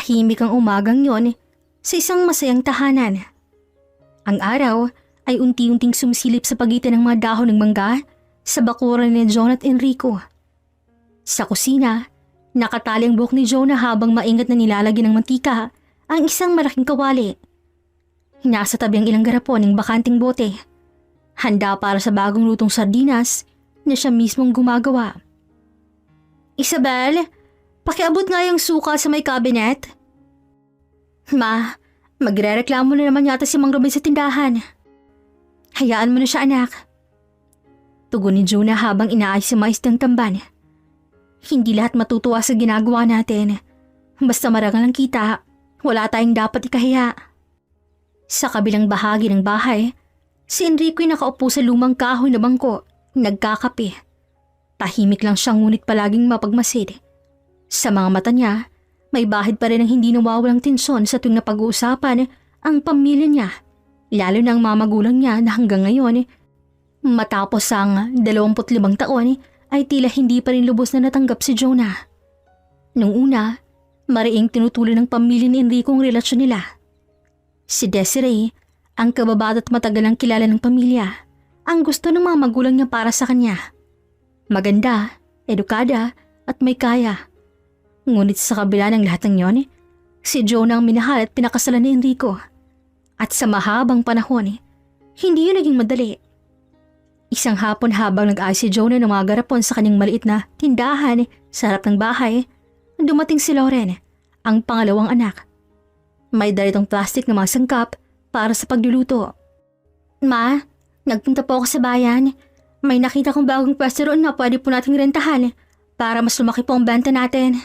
Tahimik ang umagang yon sa isang masayang tahanan. Ang araw ay unti-unting sumisilip sa pagitan ng mga dahon ng mangga sa bakuran ni John at Enrico. Sa kusina, nakatali ang buhok ni Jonah habang maingat na nilalagyan ng mantika ang isang malaking kawali. Nasa tabi ang ilang garapon ng bakanting bote. Handa para sa bagong lutong sardinas na siya mismong gumagawa. Isabel, pakiabot nga yung suka sa may cabinet. Ma, magrereklamo na naman yata si Mang Ruben sa tindahan. Hayaan mo na siya, anak. Tugon ni Jonah habang inaayos si mais ng tamban. Hindi lahat matutuwa sa ginagawa natin. Basta marangal ang kita, wala tayong dapat ikahiya. Sa kabilang bahagi ng bahay, si Enrico ay nakaupo sa lumang kahoy na bangko, nagkakape. Tahimik lang siya ngunit palaging mapagmasid. Sa mga mata niya, may bahid pa rin ang hindi nawawalang tensyon sa tuwing napag-uusapan ang pamilya niya. Lalo na ang mga magulang niya na hanggang ngayon, matapos ang 25 taon, ay tila hindi pa rin lubos na natanggap si Jonah. Nung una, mariing tinutuloy ng pamilya ni Enrico ang relasyon nila. Si Desiree, ang kababata at matagal ang kilala ng pamilya, ang gusto ng mga magulang niya para sa kanya. Maganda, edukada at may kaya. Ngunit sa kabila ng lahat ng yon, si Jonah ang minahal at pinakasalan ni Enrico. At sa mahabang panahon, hindi yun naging madali. Isang hapon habang nag-ayos si Jonah ng mga garapon sa kanyang maliit na tindahan sa harap ng bahay, dumating si Lauren, ang pangalawang anak. May dalitong plastic na mga sangkap para sa pagluluto. Ma, nagpunta po ako sa bayan. May nakita kong bagong pwesto roon na pwede po nating rentahan para mas lumaki po ang benta natin.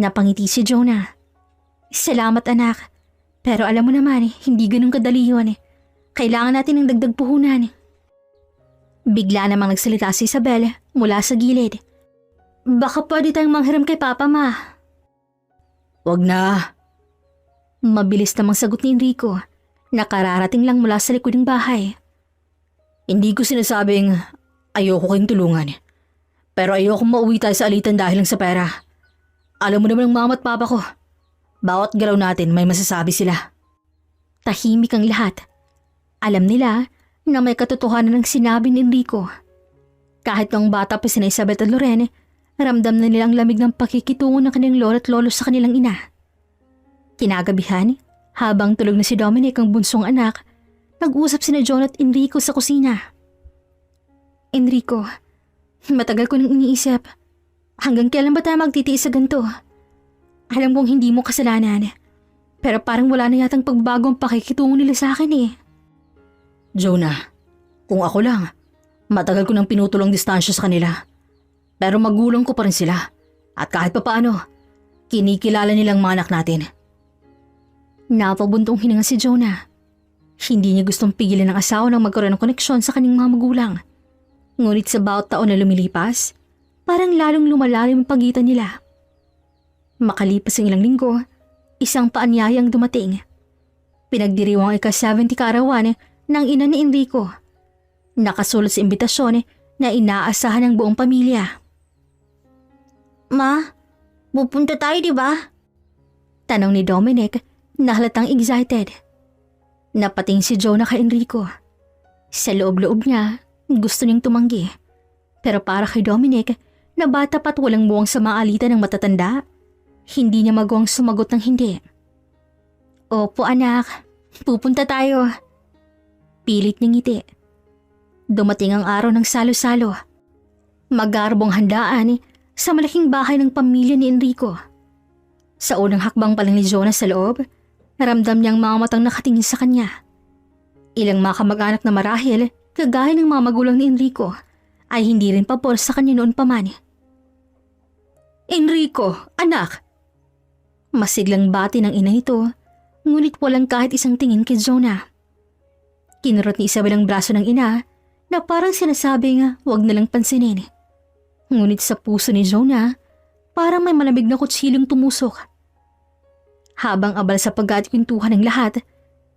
Napangiti si Jonah. Salamat anak. Pero alam mo naman, hindi ganun kadali yun. Kailangan natin ng dagdag puhunan. Bigla namang nagsalita si Isabel mula sa gilid. Baka pwede tayong manghiram kay Papa, Ma. Wag na. Mabilis namang sagot ni Enrico. Nakararating lang mula sa likod ng bahay. Hindi ko sinasabing ayoko kayong tulungan. Pero ayoko mauwi tayo sa alitan dahil lang sa pera. Alam mo naman ng mama at papa ko. Bawat galaw natin may masasabi sila. Tahimik ang lahat. Alam nila na may katotohanan ng sinabi ni Enrico. Kahit nung bata pa sina Isabel at Lorene, ramdam na nilang lamig ng pakikitungo ng kanilang lolo at lolo sa kanilang ina. Kinagabihan, habang tulog na si Dominic ang bunsong anak, nag-usap sina John at Enrico sa kusina. Enrico, matagal ko nang iniisip. Hanggang kailan ba tayo magtitiis sa ganito? Alam kong hindi mo kasalanan, pero parang wala na yatang pagbago ang pakikitungo nila sa akin eh. Jonah, kung ako lang, matagal ko nang pinutulong distansya sa kanila. Pero magulang ko pa rin sila. At kahit papaano, kinikilala nilang mga anak natin. Napabuntong hininga si Jonah. Hindi niya gustong pigilan ng asawa nang magkaroon ng koneksyon sa kanyang mga magulang. Ngunit sa bawat taon na lumilipas, parang lalong lumalalim ang pagitan nila. Makalipas ang ilang linggo, isang paanyayang dumating. Pinagdiriwang ika-70 kaarawan ng ina ni Enrico. Nakasulat sa imbitasyon na inaasahan ng buong pamilya. Ma, pupunta tayo di ba? Tanong ni Dominic na halatang excited. Napating si Jonah kay Enrico. Sa loob-loob niya, gusto niyang tumanggi. Pero para kay Dominic, na bata pa't walang muwang sa maalitan ng matatanda, hindi niya magawang sumagot ng hindi. Opo anak, pupunta tayo. Pilit ng ngiti. Dumating ang araw ng salo-salo. Magarbong handaan sa malaking bahay ng pamilya ni Enrico. Sa unang hakbang pa lang ni Jonah sa loob, ramdam niyang mga matang nakatingin sa kanya. Ilang mga kamag-anak na marahil, kagaya ng mga magulang ni Enrico, ay hindi rin pabor sa kanya noon pa man. Enrico, anak! Masiglang bati ng ina nito, ngunit walang kahit isang tingin kay Jonah. Kinurot ni Isabel ang braso ng ina na parang sinasabing huwag nalang pansinin. Ngunit sa puso ni Jonah, parang may malamig na kutsilong tumusok. Habang abala sa pagkakwentuhan ng lahat,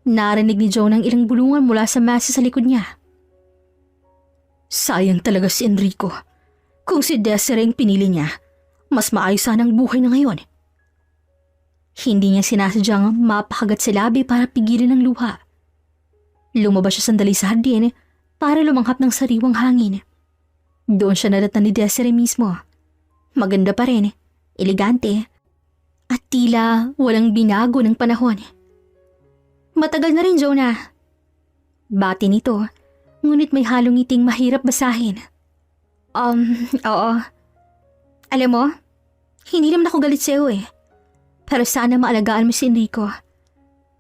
narinig ni Jonah ang ilang bulungan mula sa mesa sa likod niya. Sayang talaga si Enrico. Kung si Desiree ang pinili niya, mas maayos sana ang buhay na ngayon. Hindi niya sinasadyang mapakagat sa labi para pigilan ang luha. Lumabas siya sandali sa hardin para lumanghap ng sariwang hangin. Doon siya nadatnan ni Desiree mismo. Maganda pa rin, elegante, at tila walang binago ng panahon. Matagal na rin, Jonah. Bati nito, ngunit may halong ngiting mahirap basahin. Oo. Alam mo, hindi naman ako galit sa'yo eh. Pero sana maalagaan mo si Enrico.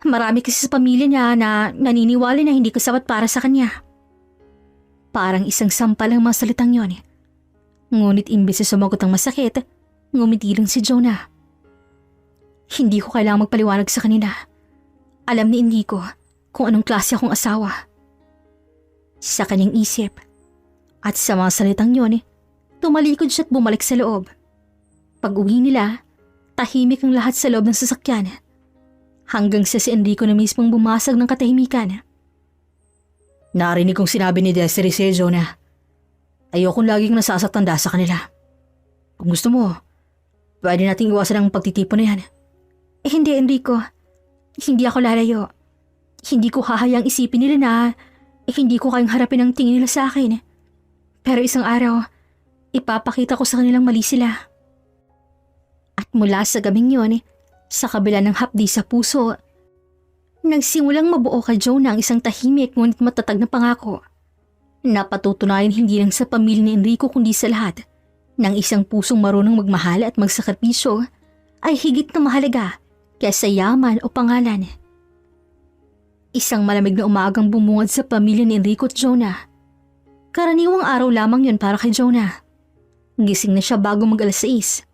Marami kasi sa pamilya niya na naniniwala na hindi ko sapat para sa kanya. Parang isang sampal ang mga salitang yon. Ngunit imbes na sumagot ang masakit, ngumiti lang si Jonah. Hindi ko kailangang magpaliwanag sa kanila. Alam ni Enrico kung anong klase akong asawa. Sa kanyang isip, at sa mga salitang yon, tumalikod siya at bumalik sa loob. Pag-uwi nila, tahimik ang lahat sa loob ng sasakyan. Hanggang sa si Enrico na mismong bumasag ng katahimikan. Narinig kong sinabi ni Desiree si Jonah. Ayokong laging nasasaktan sa kanila. Kung gusto mo, pwede nating iwasan ang pagtitipon na yan. Hindi, Enrico. Hindi ako lalayo. Hindi ko hahayang isipin nila na hindi ko kayang harapin ang tingin nila sa akin. Pero isang araw, ipapakita ko sa kanilang mali sila. At mula sa gabing yon, sa kabila ng hapdi sa puso, nagsimulang mabuo kay Jonah ang isang tahimik ngunit matatag na pangako. Napatutunayan hindi lang sa pamilya ni Enrico kundi sa lahat ng isang pusong marunong magmahal at magsakripisyo ay higit na mahalaga kaysa yaman o pangalan. Isang malamig na umagang bumungad sa pamilya ni Enrico at Jonah. Karaniwang araw lamang yon para kay Jonah. Gising na siya bago mag-alas 6.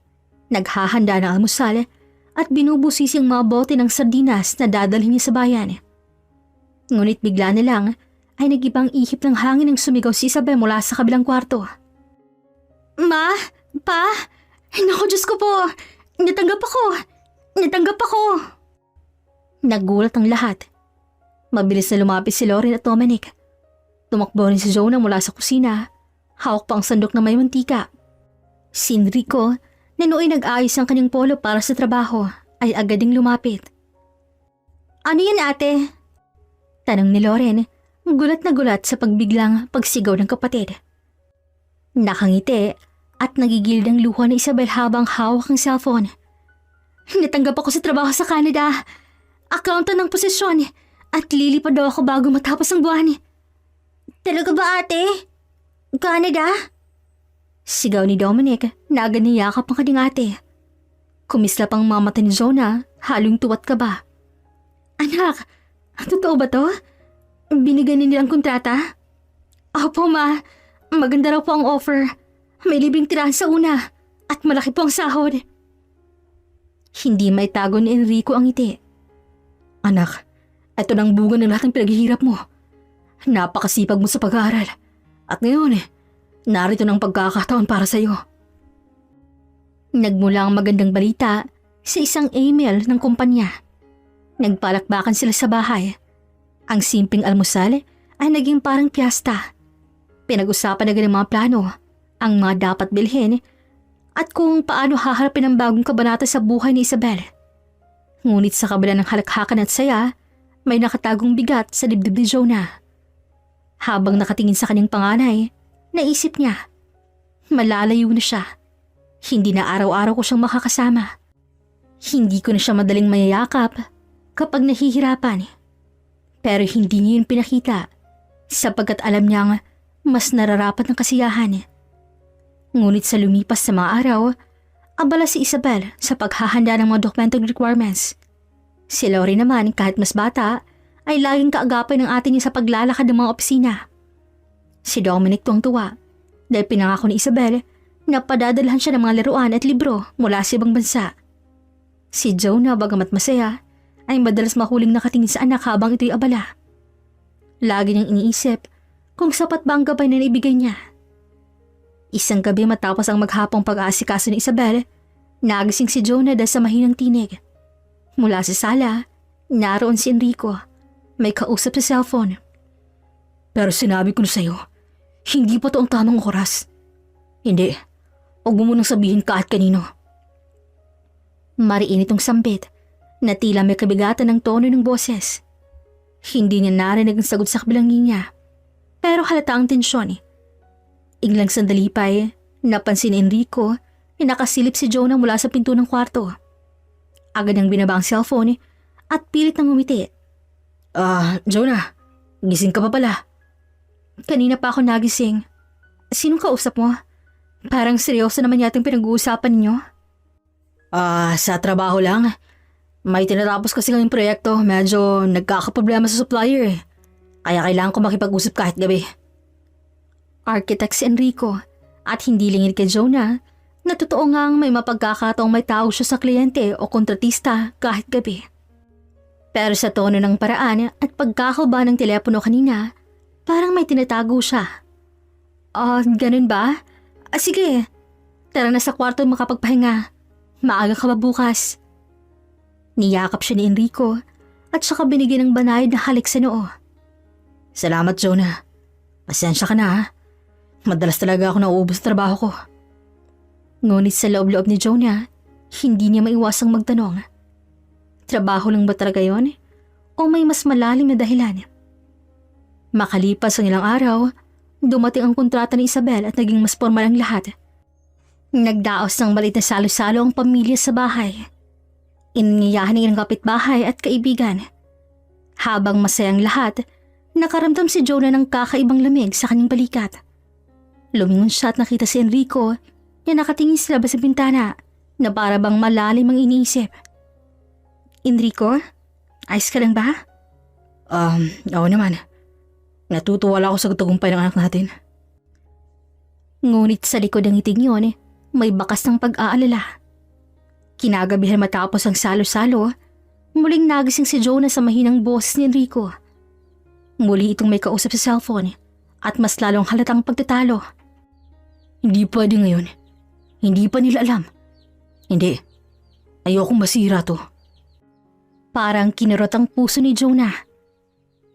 Naghahanda ng almusal at binubusisi ang mga bote ng sardinas na dadalhin niya sa bayan. Ngunit bigla na lang ay nag-ibang ihip ng hangin ang sumigaw si Isabel mula sa kabilang kwarto. Ma! Pa! Naku, Diyos ko po! Natanggap ako! Nagulat ang lahat. Mabilis na lumapit si Lauren at Dominic. Tumakbo rin si Jonah mula sa kusina. Hawak pa ang sandok na may mantika. Si Enrico, na nooy nag-ayos ang kanyang polo para sa trabaho, ay agad ding lumapit. Ano yan, ate? Tanong ni Lauren, gulat na gulat sa pagbiglang pagsigaw ng kapatid. Nakangiti at nagigilid ang luha ni Isabel habang hawak ang cellphone. Natanggap ako sa trabaho sa Canada. Accountant ng posisyon at lilipad daw ako bago matapos ang buwan. Talaga ba, ate? Canada? Sigaw ni Dominic na agad niyakap ang kanyang ate. Kumislap ang mga mata ni Jonah, halong tuwat ka ba? Anak, totoo ba to? Binigyan nilang kontrata? Opo, ma. Maganda raw po ang offer. May libreng tirahan sa una at malaki po ang sahod. Hindi may tago ni Enrico ang ngiti. Anak, ito nang bunga ng lahat ng pinaghihirap mo. Napakasipag mo sa pag-aaral. At ngayon, narito ng pagkakataon para sa iyo. Nagmula ang magandang balita sa isang email ng kumpanya. Nagpalakbakan sila sa bahay. Ang simpleng almusal ay naging parang piyesta. Pinag-usapan agad ang mga plano, ang mga dapat bilhin, at kung paano haharapin ang bagong kabanata sa buhay ni Isabel. Ngunit sa kabila ng halakhakan at saya, may nakatagong bigat sa dibdib ni Jonah. Habang nakatingin sa kanyang panganay, naisip niya, malalayo na siya. Hindi na araw-araw ko siyang makakasama. Hindi ko na siya madaling mayayakap kapag nahihirapan. Pero hindi niya yun pinakita sapagkat alam niyang mas nararapat ng kasiyahan. Ngunit sa lumipas sa mga araw, abala si Isabel sa paghahanda ng mga documentary requirements. Si Lori naman kahit mas bata ay laging kaagapay ng ate niya sa paglalakad ng mga opisina. Si Dominic tuwang-tuwa dahil pinangako ni Isabel na padadalhan siya ng mga laruan at libro mula sa ibang bansa. Si Jonah, bagamat masaya, ay madalas mahuling nakatingin sa anak habang ito'y abala. Lagi niyang iniisip kung sapat ba ang gabay na naibigay niya. Isang gabi matapos ang maghapong pag-aasikaso ni Isabel, nagising si Jonah dahil sa mahinang tinig. Mula sa sala, naroon si Enrico. May kausap sa cellphone. Pero sinabi ko na sa'yo, hindi pa to ang tamang oras. Hindi, huwag mo munang sabihin kahit kanino. Mariin itong sambit na tila may kabigatan ng tono ng boses. Hindi niya narinig ang sagot sa kabilang linya, pero halata ang tensyon. Iglang sandali pa napansin ni Enrico na nakasilip si Jonah mula sa pinto ng kwarto. Agad niyang binaba ang cellphone at pilit nang ngumiti. Jonah, gising ka pa pala. Kanina pa ako nagising. Sinong kausap mo? Parang seryoso naman yatang pinag-uusapan ninyo. Sa trabaho lang. May tinatapos kasi kaming proyekto, medyo nagkakaproblema sa supplier. Kaya kailangan ko makipag-usap kahit gabi. Architect si Enrico at hindi lingid kay Jonah na totoo ngang may mapagkakataong may tawag siya sa kliyente o kontratista kahit gabi. Pero sa tono ng paraan at pagkakaba ng telepono kanina, parang may tinatago siya. Ganun ba? Sige, tara na sa kwarto makapagpahinga. Maaga ka ba bukas? Niyakap siya ni Enrico at saka binigyan ng banayad na halik sa noo. Salamat, Jonah. Pasensya ka na ha. Madalas talaga ako nauubos sa trabaho ko. Ngunit sa loob-loob ni Jonah, hindi niya maiwasang magtanong. Trabaho lang ba talaga yun? O may mas malalim na dahilan? Makalipas ang ilang araw, dumating ang kontrata ni Isabel at naging mas formal ang lahat. Nagdaos ng balit na salo-salo ang pamilya sa bahay. Inanyayahan ng ilang kapitbahay at kaibigan. Habang masayang lahat, nakaramdam si Jonah ng kakaibang lamig sa kanyang balikat. Lumingon siya at nakita si Enrico na nakatingin sa labas sa bintana na para bang malalim ang iniisip. Enrico, ayos ka lang ba? Oo naman. Natutuwa ako sa tagumpay ng anak natin. Ngunit sa likod ng ngiting yun, may bakas ng pag-aalala. Kinagabihan matapos ang salo-salo, muling nagising si Jonah sa mahinang boses ni Enrico. Muli itong may kausap sa cellphone at mas lalong halatang pagtatalo. Hindi pwede ngayon. Hindi pa nila alam. Hindi. Ayokong masira to. Parang kinurot ang puso ni Jonah.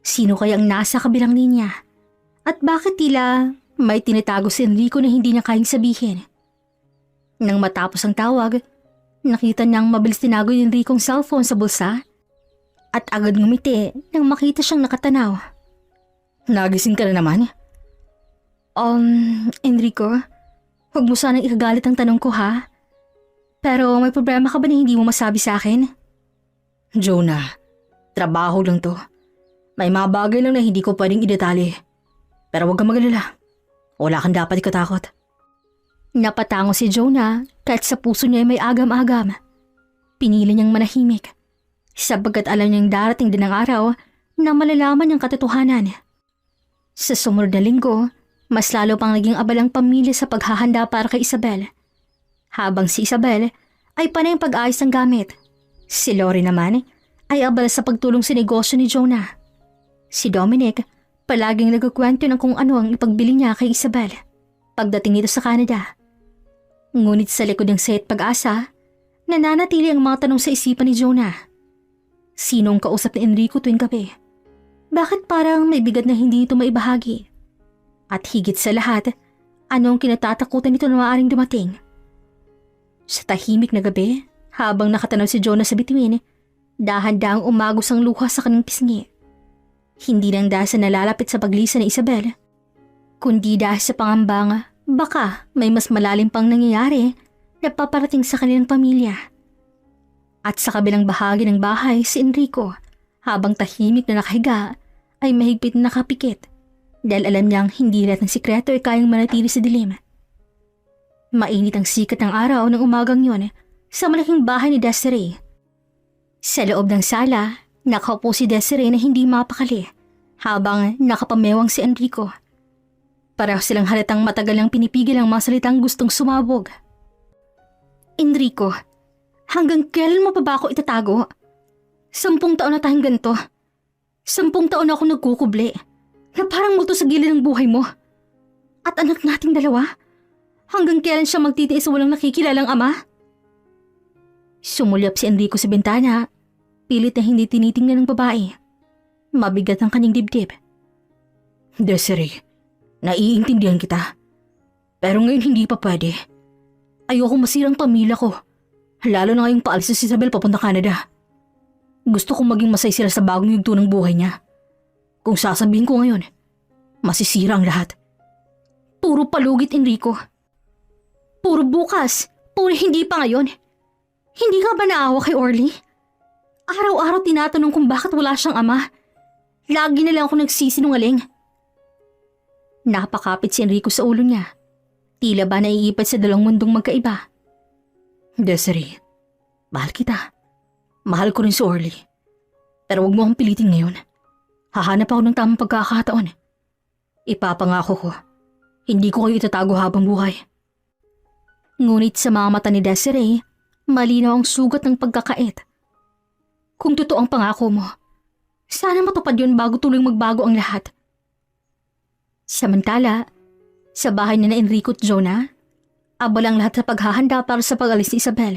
Sino kayang nasa kabilang linya? At bakit tila may tinatago si Enrico na hindi niya kayang sabihin? Nang matapos ang tawag, nakita niyang mabilis tinago ni Enrico ang cellphone sa bulsa at agad ngumiti nang makita siyang nakatanaw. Nagising ka na naman? Enrico, huwag mo sanang ikagalit ang tanong ko ha. Pero may problema ka ba na hindi mo masabi sa akin? Jonah, trabaho lang to. May mga bagay lang na hindi ko pwedeng idetali. Pero huwag kang magalala. Wala kang dapat ikatakot. Napatango si Jonah kahit sa puso niya ay may agam-agam. Pinili niyang manahimik sapagkat alam niyang darating din ang araw na malalaman niyang katotohanan. Sa sumunod na linggo, mas lalo pang naging abalang pamilya sa paghahanda para kay Isabel. Habang si Isabel ay panay ang pag-ayos ng gamit, si Lori naman ay abala sa pagtulong sa negosyo ni Jonah. Si Dominic palaging nagkukwento ng kung ano ang ipagbili niya kay Isabel pagdating nito sa Canada. Ngunit sa likod ng sayat pag-asa, nananatili ang mga tanong sa isipan ni Jonah. Sino ang kausap ni Enrico tuwing gabi? Bakit parang may bigat na hindi ito maibahagi? At higit sa lahat, ano ang kinatatakutan nito na maaaring dumating? Sa tahimik na gabi, habang nakatanaw si Jonah sa bituin, dahan-dahang umagos ang luha sa kanyang pisngi. Hindi lang dahil sa nalalapit sa paglisa ni Isabel, kundi dahil sa pangambang baka may mas malalim pang nangyayari na paparating sa kanilang pamilya. At sa kabilang bahagi ng bahay si Enrico, habang tahimik na nakahiga, ay mahigpit na nakapikit dahil alam niyang hindi lahat ng sikreto ay kayang manatili sa dilim. Mainit ang sikat ng araw ng umagang yon sa malaking bahay ni Desiree. Sa loob ng sala, nakaupo si Desiree na hindi mapakali habang nakapamewang si Enrico. Pareho silang halatang matagal nang pinipigil ang mga salitang gustong sumabog. Enrico, hanggang kailan mo pa ba ako itatago? 10 taon na tayong ganito. 10 taon na ako nagkukubli na parang multo sa gilid ng buhay mo. At anak nating dalawa, hanggang kailan siya magtitiis sa walang nakikilalang ama? Sumulyap si Enrico sa bintana, pilit na hindi tinitingnan ng babae. Mabigat ang kanyang dibdib. Desiree, naiintindihan kita. Pero ngayon hindi pa pwede. Ayoko masirang pamilya ko. Lalo na ngayong paalis si Isabel papunta Canada. Gusto kong maging masaya sila sa bagong yugto ng buhay niya. Kung sasabihin ko ngayon, masisira ang lahat. Puro palugit, Enrico. Puro bukas. Puro hindi pa ngayon. Hindi ka ba naawa kay Orly? Araw-araw tinatanong kung bakit wala siyang ama. Lagi na lang ako nagsisinungaling. Napakapit si Enrico sa ulo niya. Tila ba naiipit sa dalawang mundong magkaiba. Desiree, mahal kita. Mahal ko rin si Orly. Pero wag mo akong pilitin ngayon. Hahanap ako ng tamang pagkakataon. Ipapangako ko, hindi ko kayo itatago habang buhay. Ngunit sa mga mata ni Desiree, malinaw ang sugat ng pagkakait. Kung totoo ang pangako mo, sana matupad yun bago tuloy magbago ang lahat. Samantala, sa bahay ni na Enrico at Jonah, abalang lahat sa paghahanda para sa pag-alis ni Isabel.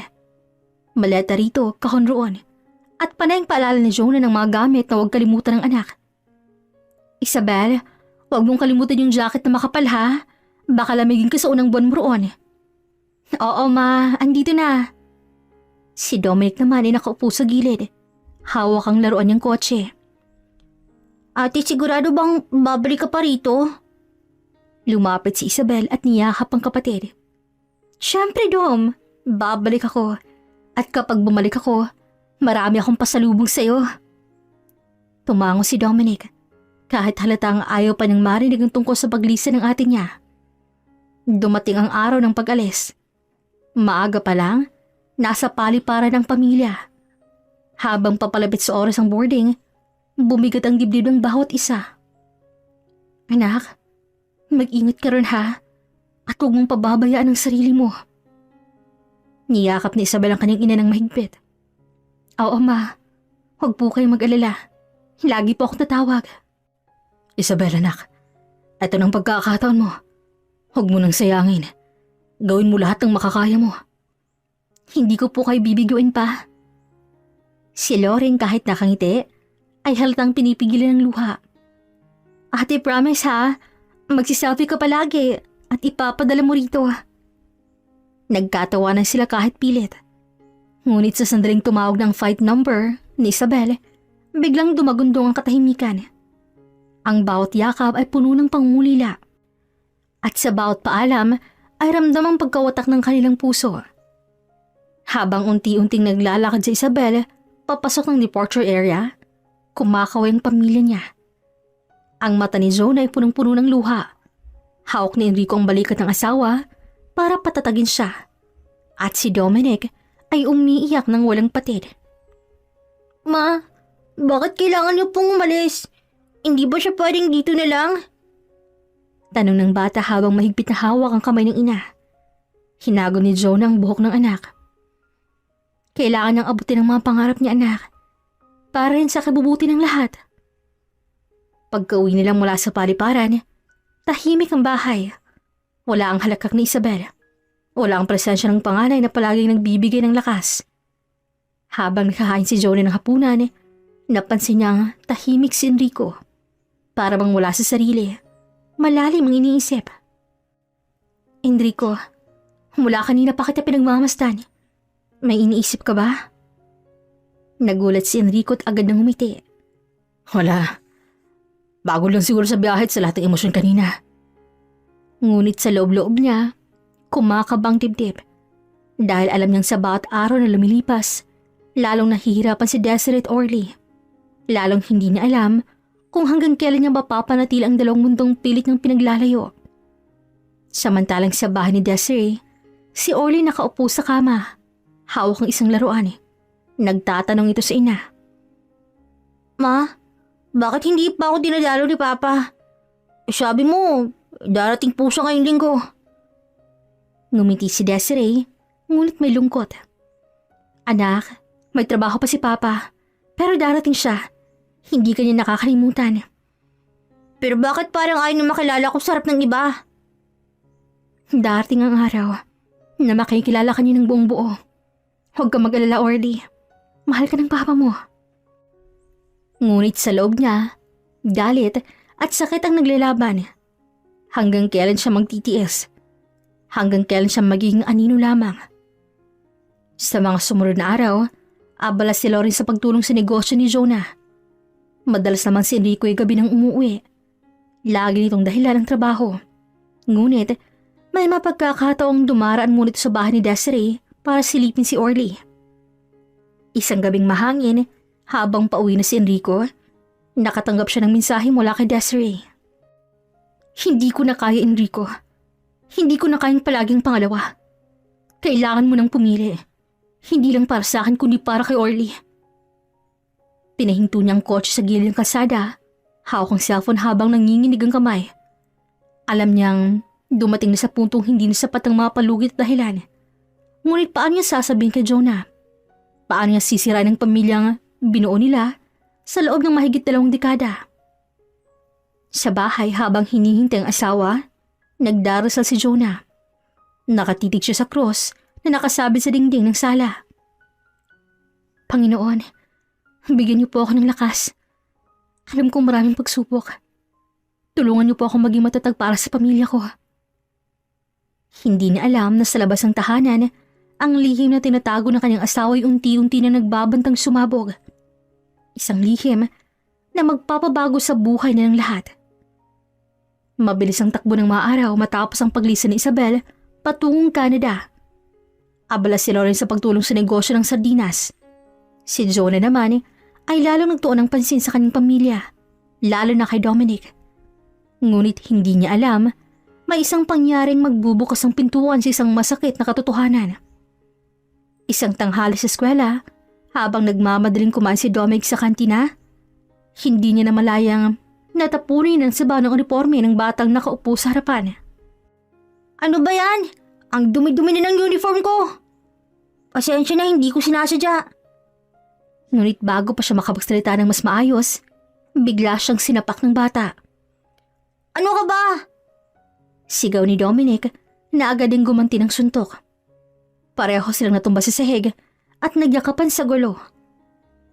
Maleta rito, kahon roon, at panayang paalala ni Jonah ng mga gamit na huwag kalimutan ng anak. Isabel, huwag mong kalimutan yung jacket na makapal ha. Baka lamigin ka sa unang buwan mo roon. Oo ma, andito na. Si Dominic naman ay nakaupo sa gilid. Hawak ang laruan niyang kotse. Ate, sigurado bang babalik ka pa rito? Lumapit si Isabel at niyakap ang kapatid. Siyempre Dom, babalik ako. At kapag bumalik ako, marami akong pasalubong sa'yo. Tumango si Dominic. Kahit halatang ayaw pa niyang marinig ang tungkol sa paglisan ng ate niya. Dumating ang araw ng pag-alis. Maaga pa lang, nasa paliparan ng pamilya. Habang papalapit sa oras ng boarding, bumigat ang dibdib ng bawat isa. Anak, mag-ingat ka rin ha, at huwag mong pababayaan ang sarili mo. Niyakap ni Isabel ang kanyang ina ng mahigpit. Oo ma, huwag po kayong mag-alala. Lagi po akong tatawag. Isabel anak, ito ng pagkakataon mo. Huwag mo nang sayangin. Gawin mo lahat ng makakaya mo. Hindi ko po kayo bibiguin pa. Si Loren kahit nakangiti, ay halatang pinipigilan ng luha. Ate, promise ha, magsiselfie ka palagi at ipapadala mo rito. Nagkatawanan sila kahit pilit. Ngunit sa sandaling tumawag ng fight number ni Isabel, biglang dumagundong ang katahimikan. Ang bawat yakap ay puno ng pangungulila. At sa bawat paalam ay ramdam ang pagkawatak ng kanilang puso. Habang unti-unting naglalakad si Isabel, papasok ng departure area, kumakaway ang pamilya niya. Ang mata ni Jonah ay punong-puno ng luha. Hawak ni Enrico ang balikat ng asawa para patatagin siya. At si Dominic ay umiiyak ng walang patid. Ma, bakit kailangan niyo pong umalis? Hindi ba siya pwedeng dito na lang? Tanong ng bata habang mahigpit na hawak ang kamay ng ina. Hinago ni Jonah ang buhok ng anak. Kailangan niyang abutin ang mga pangarap niya anak. Para rin sa kabubuti ng lahat. Pagka-uwi nila mula sa paliparan, tahimik ang bahay. Wala ang halakak ni Isabel. Wala ang presensya ng panganay na palaging nagbibigay ng lakas. Habang nakahain si Jonah ng hapunan, napansin niyang tahimik si Enrico. Para bang wala sa sarili, malalim ang iniisip. Enrico, mula kanina pa kita pinagmamasdan. May iniisip ka ba? Nagulat si Enrico at agad nang umiti. Wala. Bago lang siguro sa biyahe at sa lahat ng emosyon kanina. Ngunit sa loob-loob niya, kumakabang dibdib. Dahil alam niyang sa bawat araw na lumilipas, lalong nahihirapan si Desiree at Orly. Lalong hindi niya alam kung hanggang kailan niya mapapanatili ang dalawang mundong pilit ng pinaglalayo. Samantalang sa bahay ni Desiree, si Orly nakaupo sa kama. Hawak ang isang laruan. Nagtatanong ito sa ina. Ma, bakit hindi pa ako dinadalo ni Papa? Sabi mo, darating po siya ngayong linggo. Ngumiti si Desiree, ngunit may lungkot. Anak, may trabaho pa si Papa, pero darating siya. Hindi ka niya nakakalimutan. Pero bakit parang ayaw na makilala ko sa harap ng iba? Darating ang araw na makikilala ka niya ng buong buo. Huwag ka mag-alala, Orly. Mahal ka ng papa mo. Ngunit sa loob niya, galit at sakit ang naglalaban. Hanggang kailan siya magtitiis? Hanggang kailan siya magiging anino lamang? Sa mga sumunod na araw, Abala si Lauren sa pagtulong sa negosyo ni Jonah. Madalas naman si Enrico ay gabi nang umuwi. Lagi nitong dahilan ng trabaho. Ngunit, may mapagkakataong dumaraan muna ito sa bahay ni Desiree para silipin si Orly. Isang gabing mahangin, habang pauwi na si Enrico, nakatanggap siya ng mensahe mula kay Desiree. Hindi ko na kaya, Enrico. Hindi ko na kayang palaging pangalawa. Kailangan mo nang pumili. Hindi lang para sa akin kundi para kay Orly. Pinahinto niya ang kotse sa gilid ng kalsada, hawak ang cellphone habang nanginginig ang kamay. Alam niyang dumating na sa puntong hindi na sapat ang mga palugit at dahilan. Ngunit paano niya sasabihin kay Jonah? Paano niya sisirain ang pamilyang binuo nila sa loob ng mahigit 2 dekada? Sa bahay habang hinihintay ang asawa, nagdarasal si Jonah. Nakatitig siya sa cross na nakasabit sa dingding ng sala. Panginoon, bigyan niyo po ako ng lakas. Alam kong maraming pagsubok. Tulungan niyo po ako maging matatag para sa pamilya ko. Hindi niya alam na sa labas ng tahanan, ang lihim na tinatago ng kanyang asawa ay unti-unti na nagbabantang sumabog. Isang lihim na magpapabago sa buhay na ng lahat. Mabilis ang takbo ng mga araw matapos ang paglisa ni Isabel patungong Canada. Abala si Lauren sa pagtulong sa negosyo ng sardinas. Si Jonah naman ay lalong nagtuon ng pansin sa kanyang pamilya, lalo na kay Dominic. Ngunit hindi niya alam, may isang pangyaring magbubukas ang pintuan sa isang masakit na katotohanan. Isang tanghali sa eskwela, habang nagmamadaling kumain si Dominic sa kantina, hindi niya namalayang natapunin ang sabaw ng uniforme ng batang nakaupo sa harapan. Ano ba yan? Ang dumi-dumi na ng uniform ko. Pasensya na, hindi ko sinasadya. Ngunit bago pa siya makapagsalita ng mas maayos, bigla siyang sinapak ng bata. Ano ka ba? Sigaw ni Dominic na agad din gumanti ng suntok. Pareho silang natumba sa sahig at nagyakapan sa gulo.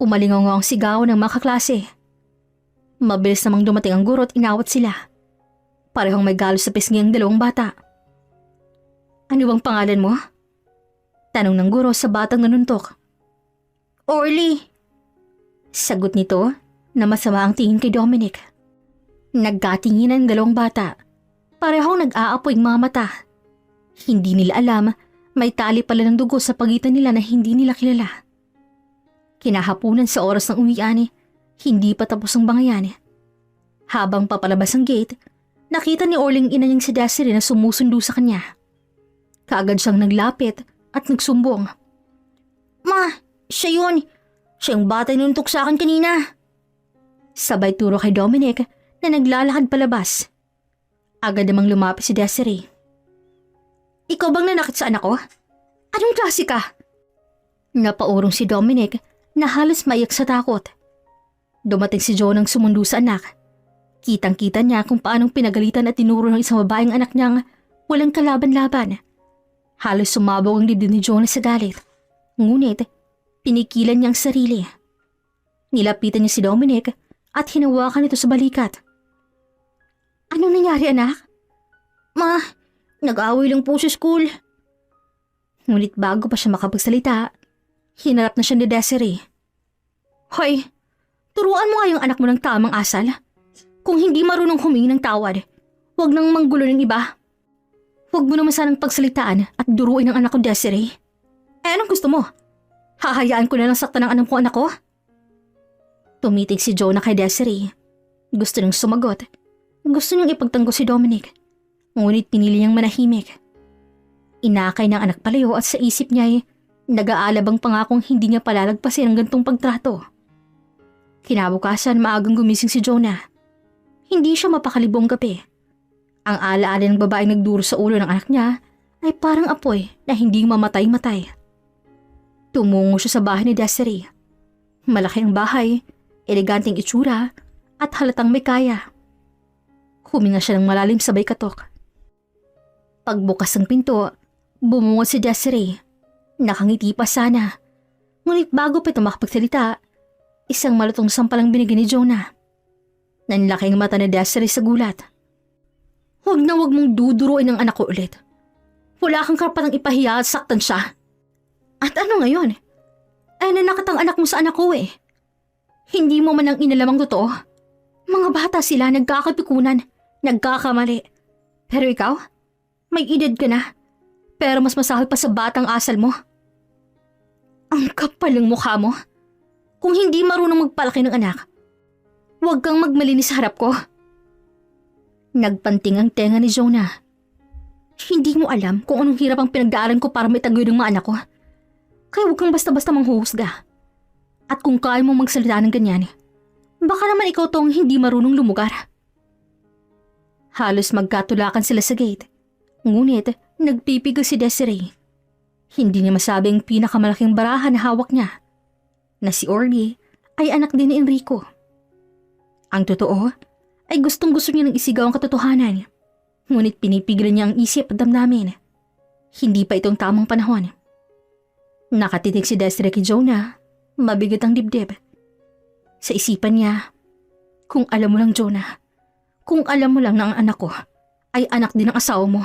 Umalingaw ang sigaw ng mga kaklase. Mabilis namang dumating ang guro at inawat sila. Parehong may galos sa pisngi ang 2 bata. Ano bang pangalan mo? Tanong ng guro sa batang nanuntok. Orly. Sagot nito na masama ang tingin kay Dominic. Nagkatingin ang 2 bata. Parehong nag-aapoy ang mga mata. Hindi nila alam, may tali pala ng dugo sa pagitan nila na hindi nila kilala. Kinahapunan sa oras ng uwian, hindi pa tapos ang bangayan. Habang papalabas ang gate, nakita ni Orly ang ina niyang si Desiree na sumusundo sa kanya. Kaagad siyang naglapit at nagsumbong. Ma, siya yun. Siya yung bata na nuntok sa akin kanina. Sabay turo kay Dominic na naglalakad palabas. Agad namang lumapit si Desiree. Ikaw bang nanakit sa anak ko? Anong klase ka? Napaurong si Dominic na halos maiyak sa takot. Dumating si Joe nang sumundo sa anak. Kitang-kita niya kung paanong pinagalitan at tinuro ng isang babaeng anak niyang walang kalaban-laban. Halos sumabog ang dibdib ni Jonah sa galit. Ngunit, pinikilan niya ang sarili. Nilapitan niya si Dominic at hinawakan ito sa balikat. Anong nangyari, anak? Ma, nag-away lang po sa school. Ngunit bago pa siya makapagsalita, hinarap na siya ni Desiree. Hoy, turuan mo nga yung anak mo ng tamang asal. Kung hindi marunong humingi ng tawad, huwag nang manggulo ng iba. Huwag mo naman sanang pagsalitaan at duruin ang anak ko, Desiree. Anong gusto mo? Hahayaan ko na lang saktan ng anak ko? Tumitig si Jonah kay Desiree. Gusto niyang sumagot. Gusto niyang ipagtanggol si Dominic. Ngunit pinili niyang manahimik. Inakay ng anak palayo at sa isip niya ay nag-aalabang pangakong hindi niya palalagpasin ang gantong pagtrato. Kinabukasan maagang gumising si Jonah. Hindi siya mapakalibong gabi. Ang alaala ng babaeng nagduro sa ulo ng anak niya ay parang apoy na hindi mamatay-matay. Tumungo siya sa bahay ni Desiree. Malaki ang bahay, eleganteng itsura at halatang may kaya. Huminga siya ng malalim sabay katok. Pagbukas ng pinto, bumungod si Desiree. Nakangiti pa sana. Ngunit bago pa ito makapagsalita, isang malutong sampalang binigay ni Jonah. Nanlaki ang mata ni Desiree sa gulat. Huwag na huwag mong duduruin ang anak ko ulit. Wala kang karapatang ipahiya at saktan siya. At ano ngayon? Ay nanakit ang anak mo sa anak ko eh. Hindi mo man ang inalamang totoo. Mga bata sila, nagkakapikunan, nagkakamali. Pero ikaw, may edad ka na. Pero mas masahol pa sa batang asal mo. Ang kapal ng mukha mo. Kung hindi marunong magpalaki ng anak, huwag kang magmalinis sa harap ko. Nagpanting ang tenga ni Jonah. Hindi mo alam kung anong hirap ang pinagdaanan ko para maitaguyod ng mga anak ko. Kaya huwag kang basta-basta manghuhusga. At kung kaya mong magsalita ng ganyan, baka naman ikaw tong hindi marunong lumugar. Halos magkatulakan sila sa gate. Ngunit nagpipigil si Desiree. Hindi niya masabi ang pinakamalaking barahan na hawak niya, na si Orly ay anak din ni Enrico. Ang totoo ay gustong-gusto niya nang isigaw ang katotohanan. Ngunit pinipigilan niya ang isip at damdamin. Hindi pa itong tamang panahon. Nakatitig si Desiree kay Jonah. Mabigat ang dibdib. Sa isipan niya, kung alam mo lang Jonah, kung alam mo lang na ang anak ko ay anak din ng asawa mo.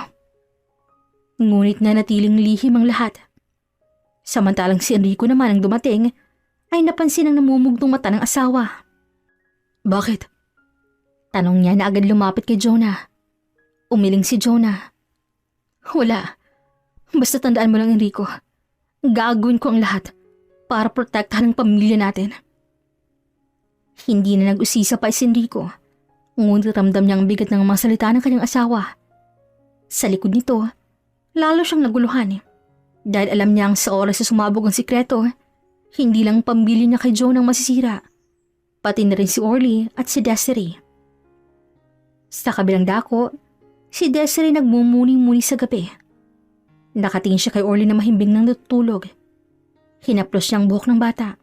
Ngunit nanatiling lihim ang lahat. Samantalang si Enrico naman ang dumating, ay napansin ang namumugtong mata ng asawa. Bakit? Tanong niya na agad lumapit kay Jonah. Umiling si Jonah. Wala. Basta tandaan mo lang Enrico, gagawin ko ang lahat para protektahan ang pamilya natin. Hindi na nag-usisa pa si Enrico, ngunit ramdam niya ang bigat ng mga salita ng kanyang asawa. Sa likod nito, lalo siyang naguluhan dahil alam niyang sa oras na sumabog ang sikreto, hindi lang pamilya niya kay Jonah ang masisira, pati na rin si Orly at si Desiree. Sa kabilang dako, si Desiree nagmumuni-muni sa gabi. Nakatingin siya kay Orly na mahimbing nang natutulog. Hinaplos niya ang buhok ng bata.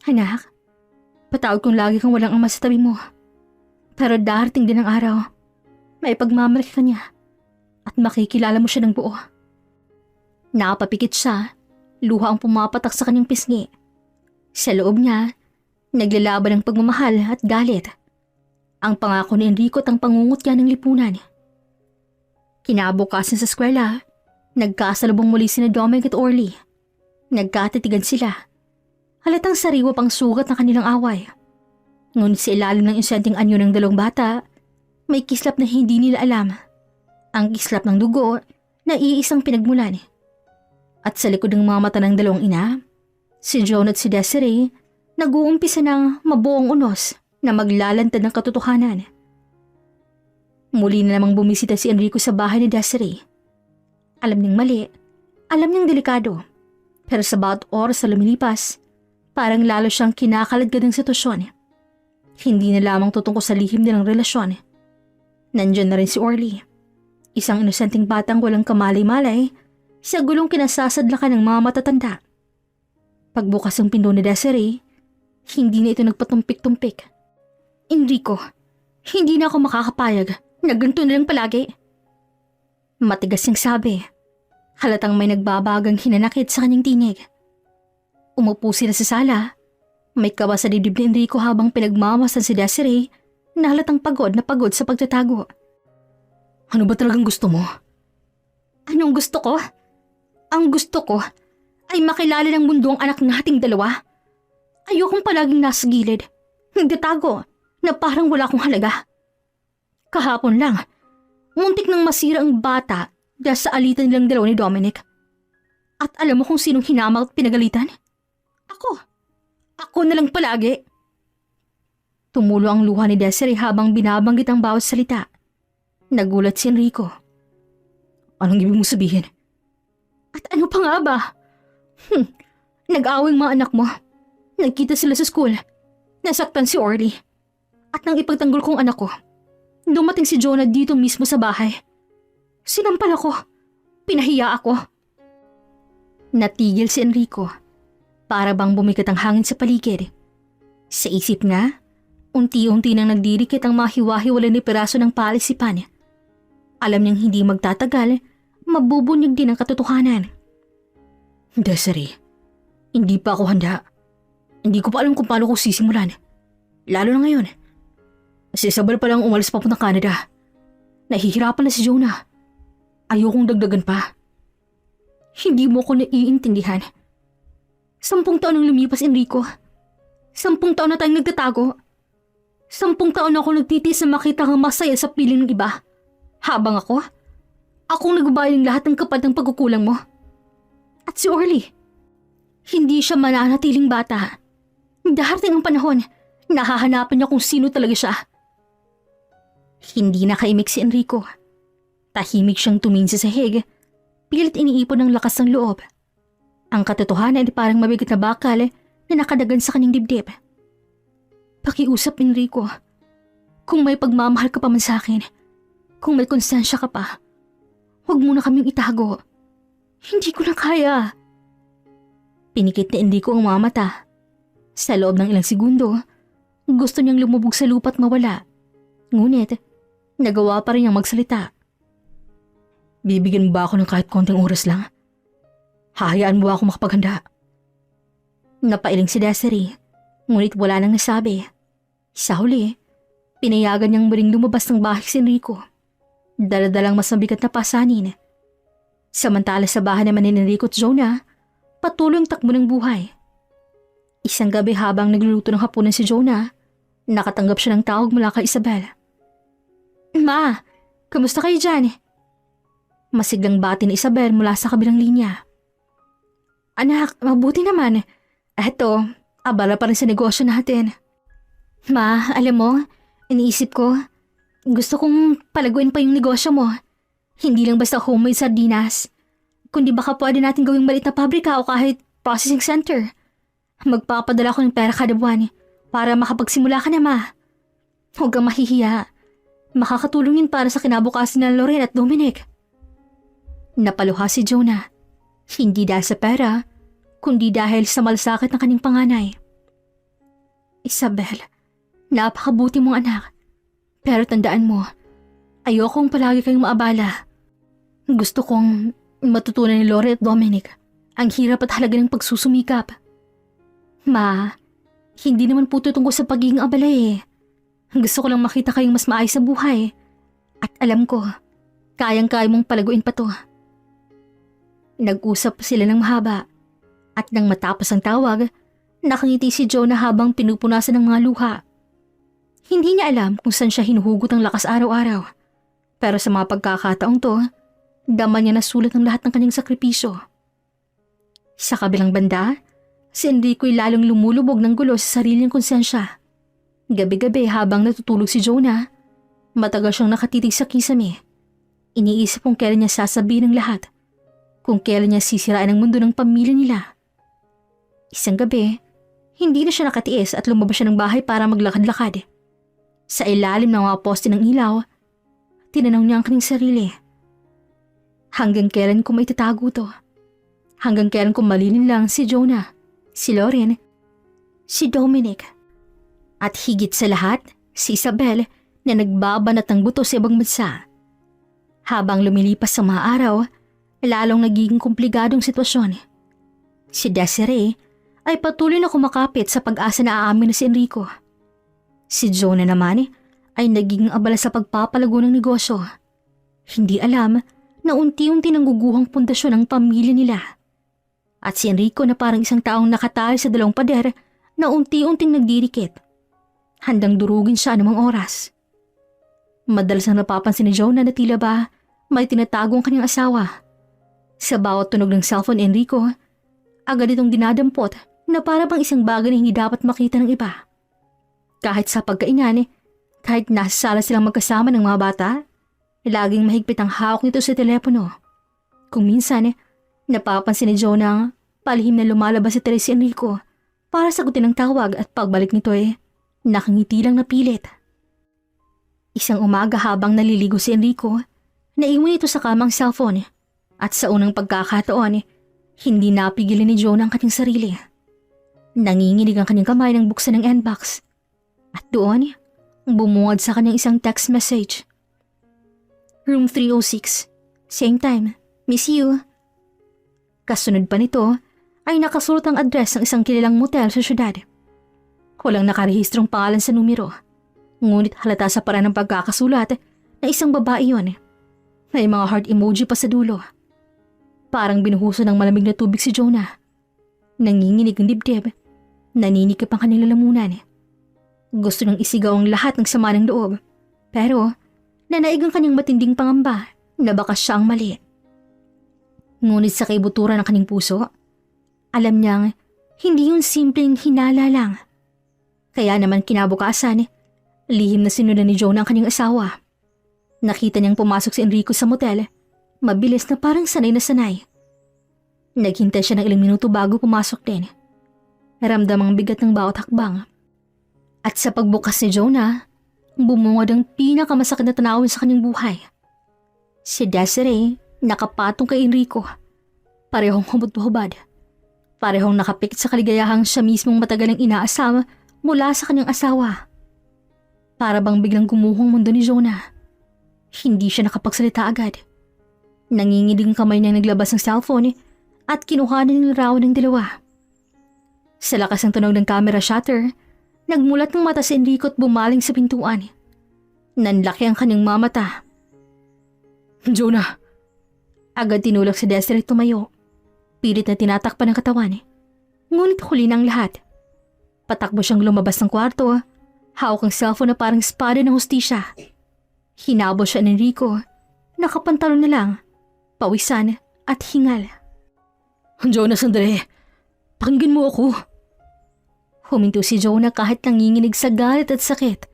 Anak, patawad kung lagi kang walang ama sa tabi mo. Pero darating din ang araw, may pagmamalaki ka niya at makikilala mo siya ng buo. Nakapapikit siya, luha ang pumapatak sa kanyang pisngi. Sa loob niya, naglalaban ng pagmamahal at galit. Ang pangako ni Enrico at ang pangungutya ng lipunan. Kinabukasan sa eskwela, nagkasalubong muli sina Dominic at Orly. Nagkatitigan sila. Halatang sariwa pang sugat ng kanilang away. Ngunit sa ilalim ng insenting anyo ng dalawang bata, may kislap na hindi nila alam. Ang kislap ng dugo na iisang pinagmulan. At sa likod ng mga mata ng dalawang ina, si John at si Desiree nag-uumpisa ng mabuong unos na maglalantad ng katotohanan. Muli na namang bumisita si Enrico sa bahay ni Desiree. Alam niyang mali, alam niyang delikado. Pero sa bawat oras na lumilipas, parang lalo siyang kinakaladkad ng sitwasyon. Hindi na lamang tutungkol sa lihim nilang relasyon. Nandiyan na rin si Orly, isang inosenteng batang walang kamalay-malay sa gulong kinasasadlakan ng mga matatanda. Pagbukas ng pinto ni Desiree, hindi na ito nagpatumpik-tumpik. Enrico, hindi na ako makakapayag na ganito na lang palagi. Matigas niyang sabi. Halatang may nagbabagang hinanakit sa kanyang tinig. Umupo sila sa sala. May kaba sa dibdib ni Enrico habang pinagmamasan si Desiree na halatang pagod na pagod sa pagtatago. Ano ba talagang gusto mo? Anong gusto ko? Ang gusto ko ay makilala ng mundo ang anak nating dalawa. Ayokong palaging nasa gilid, nagtatago na parang wala akong halaga. Kahapon lang, muntik nang masira ang bata dahil sa alitan nilang dalawa ni Dominic. At alam mo kung sinong hinamak at pinagalitan? Ako. Ako na lang palagi. Tumulo ang luha ni Desiree habang binabanggit ang bawat salita. Nagulat si Enrico. Anong ibig mo sabihin? At ano pa nga ba? Nag-awing mga anak mo. Nagkita sila sa school. Nasaktan si Orly. At nang ipagtanggol kong anak ko, dumating si Jonah dito mismo sa bahay. Sinampal ako. Pinahiya ako. Natigil si Enrico. Para bang bumikat ang hangin sa paligid. Sa isip nga, unti-unti nang nagdirikit ang mga hiwa-hiwalay ni piraso ng palisipan. Alam niyang hindi magtatagal, mabubunyag din ang katotohanan. Desiree, hindi pa ako handa. Hindi ko pa alam kung paano ko sisimulan. Lalo na ngayon. Si Isabel pa lang umalis papuntang Canada. Nahihirapan na si Jonah. Ayokong dagdagan pa. Hindi mo ko naiintindihan. 10 taon ang lumipas, Enrico. 10 taon na tayong nagtatago. 10 taon na ako nagtitiis na makita kang masaya sa piling ng iba. Habang akong nagbabayad ng lahat ng kapal ng pagkukulang mo. At si Orly, hindi siya mananatiling bata. Darating ang panahon, nahahanapan niya kung sino talaga siya. Hindi nakaimik si Enrico. Tahimik siyang tumingin sa sahig, pilit iniipon ng lakas ng loob. Ang katotohanan ay parang mabigat na bakal na nakadagan sa kanyang dibdib. Pakiusap, Enrico. Kung may pagmamahal ka pa man sa akin, kung may konsensya ka pa, huwag mo na kaming itago. Hindi ko na kaya. Pinikit ni Enrico ang mga mata. Sa loob ng ilang segundo, gusto niyang lumubog sa lupa at mawala. Ngunit, nagawa pa rin niyang magsalita. Bibigyan mo ba ako ng kahit konting oras lang? Hahayaan mo ba ako makapaghanda? Napailing si Desiree, ngunit wala nang nasabi. Sa huli, pinayagan niyang muling lumabas ng bahay si Enrico. Daladalang mas mabigat na pasanin. Samantala sa bahay naman ni Enrico at Jonah, patuloy ang takbo ng buhay. Isang gabi habang nagluluto ng hapunan si Jonah, nakatanggap siya ng tawag mula kay Isabel. Ma, kamusta kayo dyan? Masiglang bati ni Isabel mula sa kabilang linya. Anak, mabuti naman. Eto, abala pa rin sa negosyo natin. Ma, alam mo, iniisip ko, gusto kong palaguin pa yung negosyo mo. Hindi lang basta homemade sardinas, kundi baka pwede natin gawing maliit na pabrika o kahit processing center. Magpapadala ko ng pera kada buwan para makapagsimula ka na, ma. Huwag kang mahihiya. Makakatulong yun para sa kinabukasan ng Lorraine at Dominic. Napaluha si Jonah. Hindi dahil sa pera, kundi dahil sa malasakit ng kanyang panganay. Isabel, napakabuti mong anak. Pero tandaan mo, ayokong palagi kayong maabala. Gusto kong matutunan ni Lorraine at Dominic ang hirap at halaga ng pagsusumikap. Ma, hindi naman po tungkol sa pagiging abala eh. Gusto ko lang makita kayong mas maayos sa buhay. At alam ko, kayang-kaya mong palaguin pa to. Nag-usap sila ng mahaba. At nang matapos ang tawag, nakangiti si Jonah habang pinupunasan ng mga luha. Hindi niya alam kung saan siya hinuhugot ang lakas araw-araw. Pero sa mga pagkakataong to, dama niya nasulat ang lahat ng kanyang sakripisyo. Sa kabilang banda, si Enrico'y lalong lumulubog ng gulo sa sariling konsensya. Gabi-gabi habang natutulog si Jonah, matagal siyang nakatitig sa kisame. Iniisip kung kailan niya sasabihin ang lahat. Kung kailan niya sisirain ang mundo ng pamilya nila. Isang gabi, hindi na siya nakatiis at lumabas siya ng bahay para maglakad-lakad. Sa ilalim ng mga poste ng ilaw, tinanong niya ang kanyang sarili. Hanggang kailan ko maitatago to? Hanggang kailan ko malilin lang si Jonah, si Lorraine, si Dominic, at higit sa lahat, si Isabel na nagbabanat ng buto sa ibang bansa. Habang lumilipas sa mga araw, lalong nagiging komplikadong sitwasyon. Si Desiree ay patuloy na kumakapit sa pag-asa na aamin na si Enrico. Si Jonah naman ay nagiging abala sa pagpapalago ng negosyo. Hindi alam na unti-unti nang guguhang pundasyon ang pamilya nila. At si Enrico na parang isang taong nakatali sa dalawang pader na unti-unting nagdidikit. Handang durugin siya anumang oras. Madalas nang napapansin ni Jonah na tila ba may tinatago ang kanyang asawa. Sa bawat tunog ng cellphone Enrico, agad itong dinadampot na para bang isang bagay na hindi dapat makita ng iba. Kahit sa pagkainan, kahit nasa sala silang magkasama ng mga bata, laging mahigpit ang hawak nito sa telepono. Kung minsan, napapansin ni Jonah ang palihim na lumalabas sa si Enrico para sagutin ang tawag at pagbalik nito nakangiti lang na pilit. Isang umaga habang naliligo si Enrico, naiwan ito sa kamang cellphone. At sa unang pagkakataon, hindi napigilan ni Jonah ang kanyang sarili. Nanginginig ang kanyang kamay nang buksan ng inbox. At doon, bumungad sa kanyang isang text message. Room 306. Same time. Miss you. Kasunod pa nito ay nakasulat ang address ng isang kilalang motel sa syudad. Walang nakarehistrong pangalan sa numero. Ngunit halata sa paraan ng pagkakasulat na isang babae yon. May mga heart emoji pa sa dulo. Parang binuhusan ng malamig na tubig si Jonah. Nanginginig ang dibdib. Naninikip ang kanilang lalamunan. Gusto nang isigaw ang lahat ng sama ng loob. Pero, nanaig ang kanyang matinding pangamba na baka siya ang mali. Ngunit sa kaibuturan ng kanyang puso, alam niyang hindi yun simpleng hinala lang. Kaya naman kinabukasan, lihim na sinundan ni Jonah ang kanyang asawa. Nakita niyang pumasok si Enrico sa motel, mabilis na parang sanay na sanay. Naghintay siya ng ilang minuto bago pumasok din. Ramdam ang bigat ng bawat hakbang. At sa pagbukas ni Jonah, bumungad ang pinakamasakit na tanawin sa kanyang buhay. Si Desiree nakapatong kay Enrico. Parehong hubad-hubad. Parehong nakapikit sa kaligayahang siya mismong matagal ng inaasama mula sa kanyang asawa. Para bang biglang gumuhong mundo ni Jonah. Hindi siya nakapagsalita agad. Nanginginig ang kamay niyang naglabas ng cellphone at kinuhanan ng larawan ng dalawa. Sa lakas ng tunog ng camera shutter, nagmulat ng mata si Enrico at bumaling sa pintuan. Nanlaki ang kanyang mamata. Jonah! Agad tinulak si Desiree tumayo. Pilit na tinatakpan ng katawan. Ngunit huli na ang lahat. Patakbo siyang lumabas ng kwarto. Hawak ang cellphone na parang espada ng hustisya. Hinabol siya ni Enrico. Nakapantalon na lang. Pawisan at hingal. Jonah, sandali. Pakinggan mo ako. Huminto si Jonah kahit nanginginig sa galit at sakit.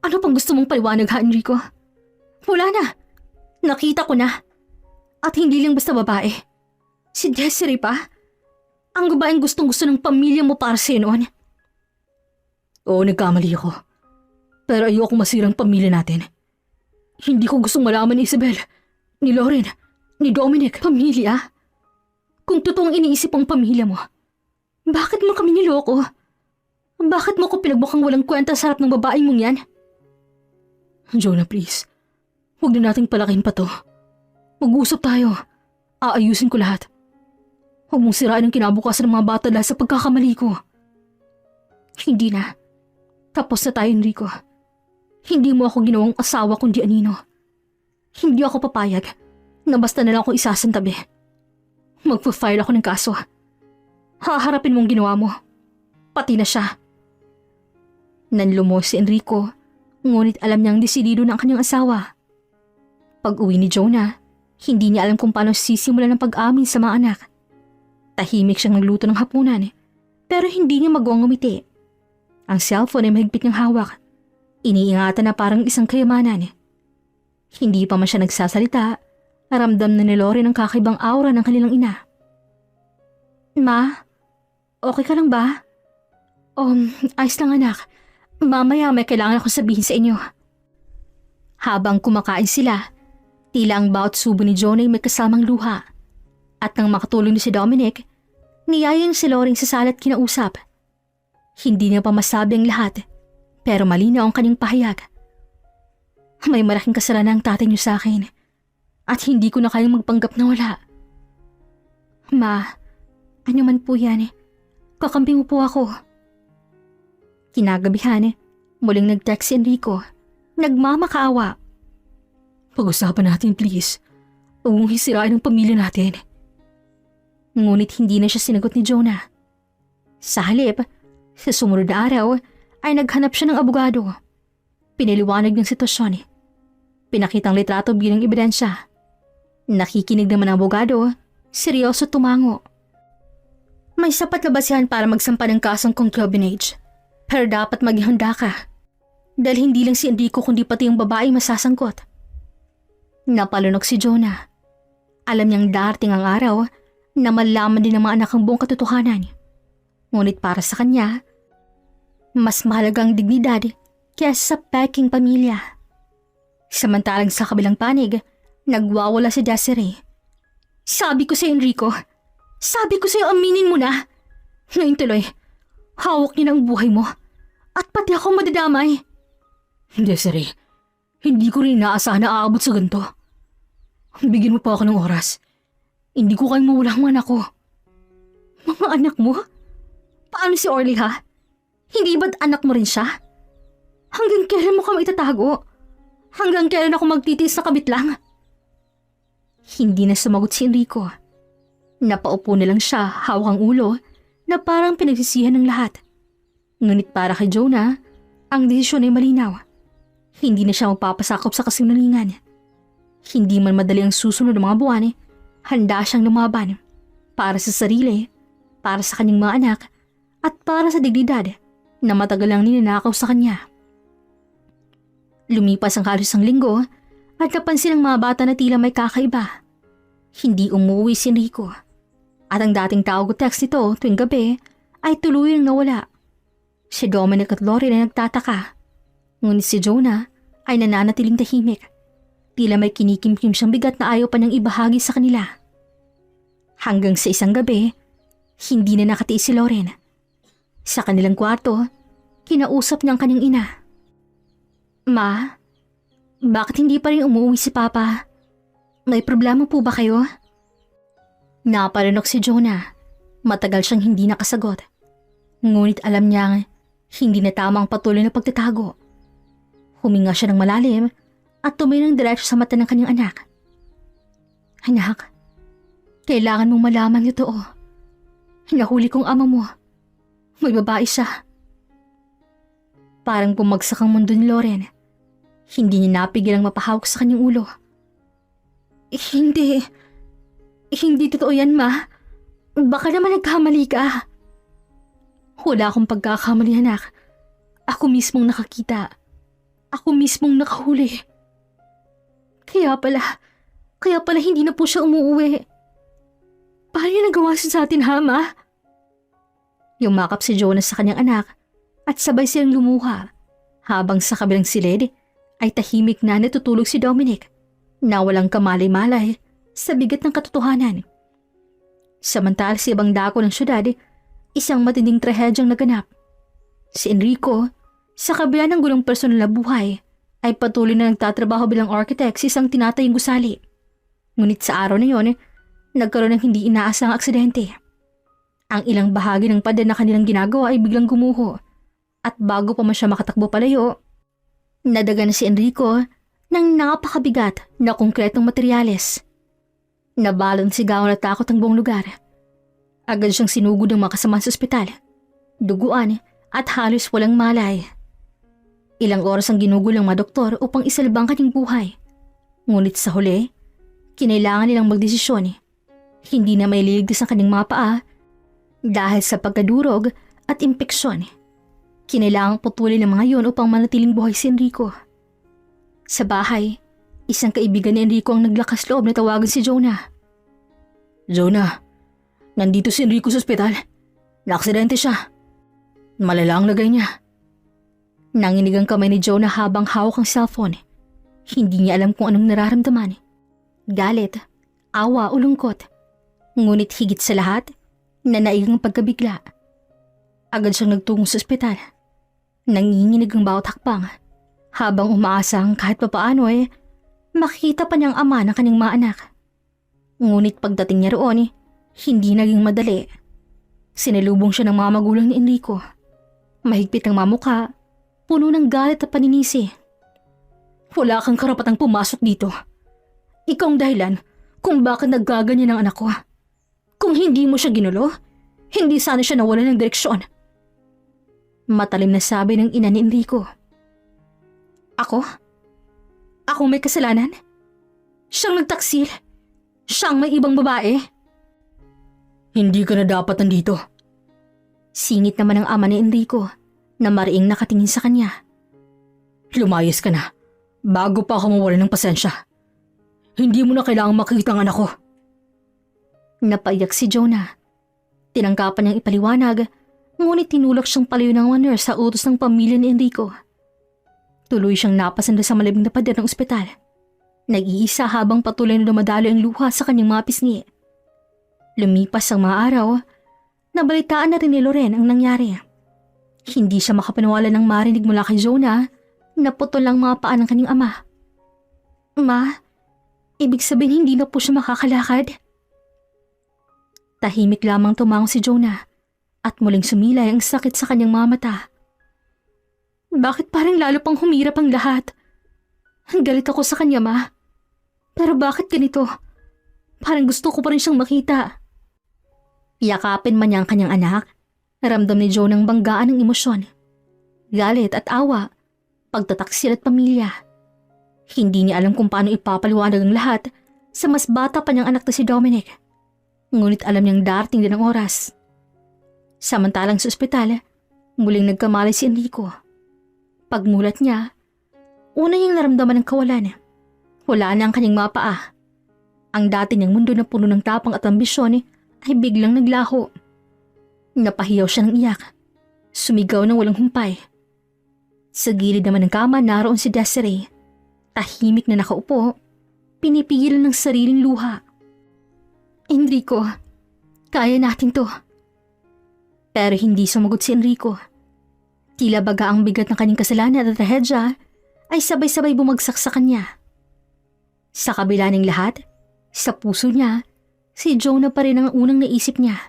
Ano pang gusto mong paliwanag ha, Enrico? Wala na. Nakita ko na. At hindi lang basta babae. Si Desiree pa? Ang babaeng gustong-gusto ng pamilya mo para sa'yo noon. Oo, nagkamali ako. Pero ayokong masirang pamilya natin. Hindi ko gustong malaman ni Isabel, ni Lauren, ni Dominic. Pamilya? Kung totoong iniisip ang pamilya mo, bakit mo kami niloko? Bakit mo ko pinagbukang walang kwenta sa harap ng babaeng mong yan? Jonah, please. Huwag na nating palakin pa to. Mag-usap tayo. Aayusin ko lahat. Huwag mong sirain ang kinabukasan ng mga bata dahil sa pagkakamali ko. Hindi na. Tapos na tayo, Enrico. Hindi mo ako ginawang asawa kundi anino. Hindi ako papayag na basta na lang ako isasantabi. Magpa-file ako ng kaso. Haharapin mong ginawa mo. Pati na siya. Nanlumos si Enrico, ngunit alam niyang desidido na ang kanyang asawa. Pag-uwi ni Jonah, hindi niya alam kung paano sisimulan ang pag-amin sa mga anak. Tahimik siyang nagluto ng hapunan, pero hindi niya magawang ngumiti. Ang cellphone ay mahigpit niyang hawak. Iniingatan na parang isang kayamanan. Hindi pa man siya nagsasalita, ramdam na ni Lauren ang kakaibang aura ng kanilang ina. Ma, okay ka lang ba? Ayos lang anak. Mamaya may kailangan akong sabihin sa inyo. Habang kumakain sila, tila ang bawat subo ni Jonah ay may kasamang luha. At nang makatulong ni si Dominic, niyayang si Lauren sa sala at kinausap. Hindi niya pa masabi ang lahat, pero malinaw ang kanyang pahayag. May malaking kasalanan ang tatay niyo sa akin, at hindi ko na kayang magpanggap na wala. Ma, ano man po yan, kakampi mo po ako. Kinagabihan, muling nag-text si Enrico, nagmamakaawa. Pag-usapan natin please, huwag mong hisirain ang pamilya natin. Ngunit hindi na siya sinagot ni Jonah. Sa halip, sa sumunod na araw ay naghanap siya ng abogado. Pinaliwanag ng sitwasyon. Pinakitang litrato bilang ebidensya. Nakikinig naman ang abogado, seryoso tumango. May sapat na basihan para magsampa ng kasong concubinage. Pero dapat maging handa ka. Dahil hindi lang si Enrico kundi pati yung babae masasangkot. Napalunok si Jonah. Alam niyang darating ang araw na malaman din ng mga anak ang buong katotohanan. Ngunit para sa kanya, mas mahalagang dignidad kaysa sa peking pamilya. Samantalang sa kabilang panig, nagwawala si Desiree. Sabi ko sa Enrico, sabi ko sa'yo aminin mo na. Ngayon tuloy, hawak niya ng buhay mo at pati ako madadamay. Desiree, hindi ko rin inaasahan na aabot sa ganito. Bigyan mo pa ako ng oras. Hindi ko kayang mawala ang anak ko. Mga anak mo? Paano si Orly ha? Hindi ba't anak mo rin siya? Hanggang kailan mo kami itatago? Hanggang kailan ako magtitiis na kabit lang? Hindi na sumagot si Enrico. Napaupo na lang siya, hawak ang ulo, na parang pinagsisihan ng lahat. Ngunit para kay Jonah, ang desisyon ay malinaw. Hindi na siya magpapasakop sa kasinungalingan. Hindi man madali ang susunod ng mga buwan, handa siyang lumaban. Para sa sarili, para sa kanyang mga anak, at para sa dignidad na matagal lang ninanakaw sa kanya. Lumipas ang halos isang linggo at napansin ng mga bata na tila may kakaiba. Hindi umuwi si Enrico. At ang dating tawag o text nito tuwing gabi ay tuluyang nawala. Si Dominic at Lori na nagtataka. Ngunit si Jonah ay nananatiling tahimik. Tila may kinikimkim siyang bigat na ayaw pa niyang ibahagi sa kanila. Hanggang sa isang gabi, hindi na nakatiis si Lauren. Sa kanilang kwarto, kinausap niya ang kanyang ina. Ma, bakit hindi pa rin umuwi si Papa? May problema po ba kayo? Napalinok si Jonah. Matagal siyang hindi nakasagot. Ngunit alam niyang hindi na tama ang patuloy na pagtatago. Huminga siya ng malalim at tumingin ng diretso sa mata ng kanyang anak. Anak, kailangan mong malaman yung totoo. Nahuli kong ama mo. May babae siya. Parang bumagsak ang mundo ni Lauren. Hindi niya napigil ang mapahawak sa kanyang ulo. Hindi totoo yan, Ma. Baka naman nagkamali ka. Wala akong pagkakamali, anak. Ako mismong nakakita. Ako mismong nakahuli. Kaya pala hindi na po siya umuwi. Paano niya nagawa siya sa atin, ha, Ma? Yumakap si Jonah sa kanyang anak at sabay silang lumuha habang sa kabilang silid ay tahimik na natutulog si Dominic na walang kamalay-malay sa bigat ng katotohanan. Samantala sa ibang dako ng syudad, isang matinding trahedyang naganap. Si Enrico, sa kabila ng gulong personal na buhay, ay patuloy na nagtatrabaho bilang architect sa isang tinatayong gusali. Ngunit sa araw na yon, nagkaroon ng hindi inaasang aksidente. Ang ilang bahagi ng pader na kanilang ginagawa ay biglang gumuho at bago pa man siya makatakbo palayo, nadaga na si Enrico ng napakabigat na konkretong materyales. Nabalon sigaw na takot ang buong lugar. Agad siyang sinugod ng mga kasama sa ospital, duguan at halos walang malay. Ilang oras ang ginugol ng mga doktor upang isalbang kanyang buhay. Ngunit sa huli, kinailangan nilang magdesisyon. Hindi na may liligtas ang kanyang mga paa dahil sa pagkadurog at impeksyon. Kinailangang putulin ng mga yon upang manatiling buhay si Enrico. Sa bahay, isang kaibigan ni Enrico ang naglakas loob na tawagan si Jonah. Jonah, nandito si Enrico sa ospital. Naaksidente siya. Malala ang lagay niya. Nanginig ang kamay ni Jonah habang hawak ang cellphone. Hindi niya alam kung anong nararamdaman. Galit, awa o lungkot. Ngunit higit sa lahat, nanaig ang pagkabigla. Agad siyang nagtungo sa ospital. Nanginginig ang bawat hakbang habang umaasang kahit papaano makita pa niyang ama ng kanyang mga anak. Ngunit pagdating niya roon, hindi naging madali. Sinalubong siya ng mga magulang ni Enrico. Mahigpit ang mamuka, puno ng galit at paninisi. Wala kang karapatang pumasok dito. Ikaw ang dahilan kung bakit naggaganyan ang anak ko. Kung hindi mo siya ginulo, hindi sana siya nawalan ng direksyon. Matalim na sabi ng ina ni Enrico. Ako? Ako may kasalanan? Siyang nagtaksil? Siyang may ibang babae? Hindi ka na dapat nandito. Singit naman ang ama ni Enrico na mariing nakatingin sa kanya. Lumayas ka na bago pa ako mawalan ng pasensya. Hindi mo na kailangang makita ang anak ko. Napaiyak si Jonah. Tinangkapan niyang ipaliwanag, ngunit tinulak siyang palayo ng mga nurse sa utos ng pamilya ni Enrico. Tuloy siyang napasanda sa malamig na pader ng ospital. Nag-iisa habang patuloy na dumadalo ang luha sa kanyang mga pisngi. Lumipas ang mga araw, nabalitaan na rin ni Loren ang nangyari. Hindi siya makapaniwala ng marinig mula kay Jonah na putol lang mga paa ng kanyang ama. Ma, ibig sabihin hindi na po siya makakalakad? Tahimik lamang tumango si Jonah at muling sumilay ang sakit sa kanyang mga mata. Bakit parang lalo pang humirap ang lahat? Galit ako sa kanya, Ma. Pero bakit ganito? Parang gusto ko pa rin siyang makita. Yakapin man niya ang kanyang anak, ramdam ni Joe ng banggaan ng emosyon. Galit at awa, pagtataksil at pamilya. Hindi niya alam kung paano ipapaliwanag ang lahat sa mas bata pa niyang anak na si Dominic. Ngunit alam niyang darating din ang oras. Samantalang sa ospital, muling nagkamali si Enrico. Pagmulat niya, una niyang naramdaman ng kawalan. Wala na ang kanyang mga paa. Ang dati niyang mundo na puno ng tapang at ambisyon ay biglang naglaho. Napahiyaw siya ng iyak. Sumigaw ng walang humpay. Sa gilid naman ng kama naroon si Desiree. Tahimik na nakaupo, pinipigilan ng sariling luha. Enrico, kaya natin to. Pero hindi sumagot si Enrico. Tila baga ang bigat ng kanyang kasalanan at trahedya ay sabay-sabay bumagsak sa kanya. Sa kabila ng lahat, sa puso niya, si Jonah pa rin ang unang naisip niya.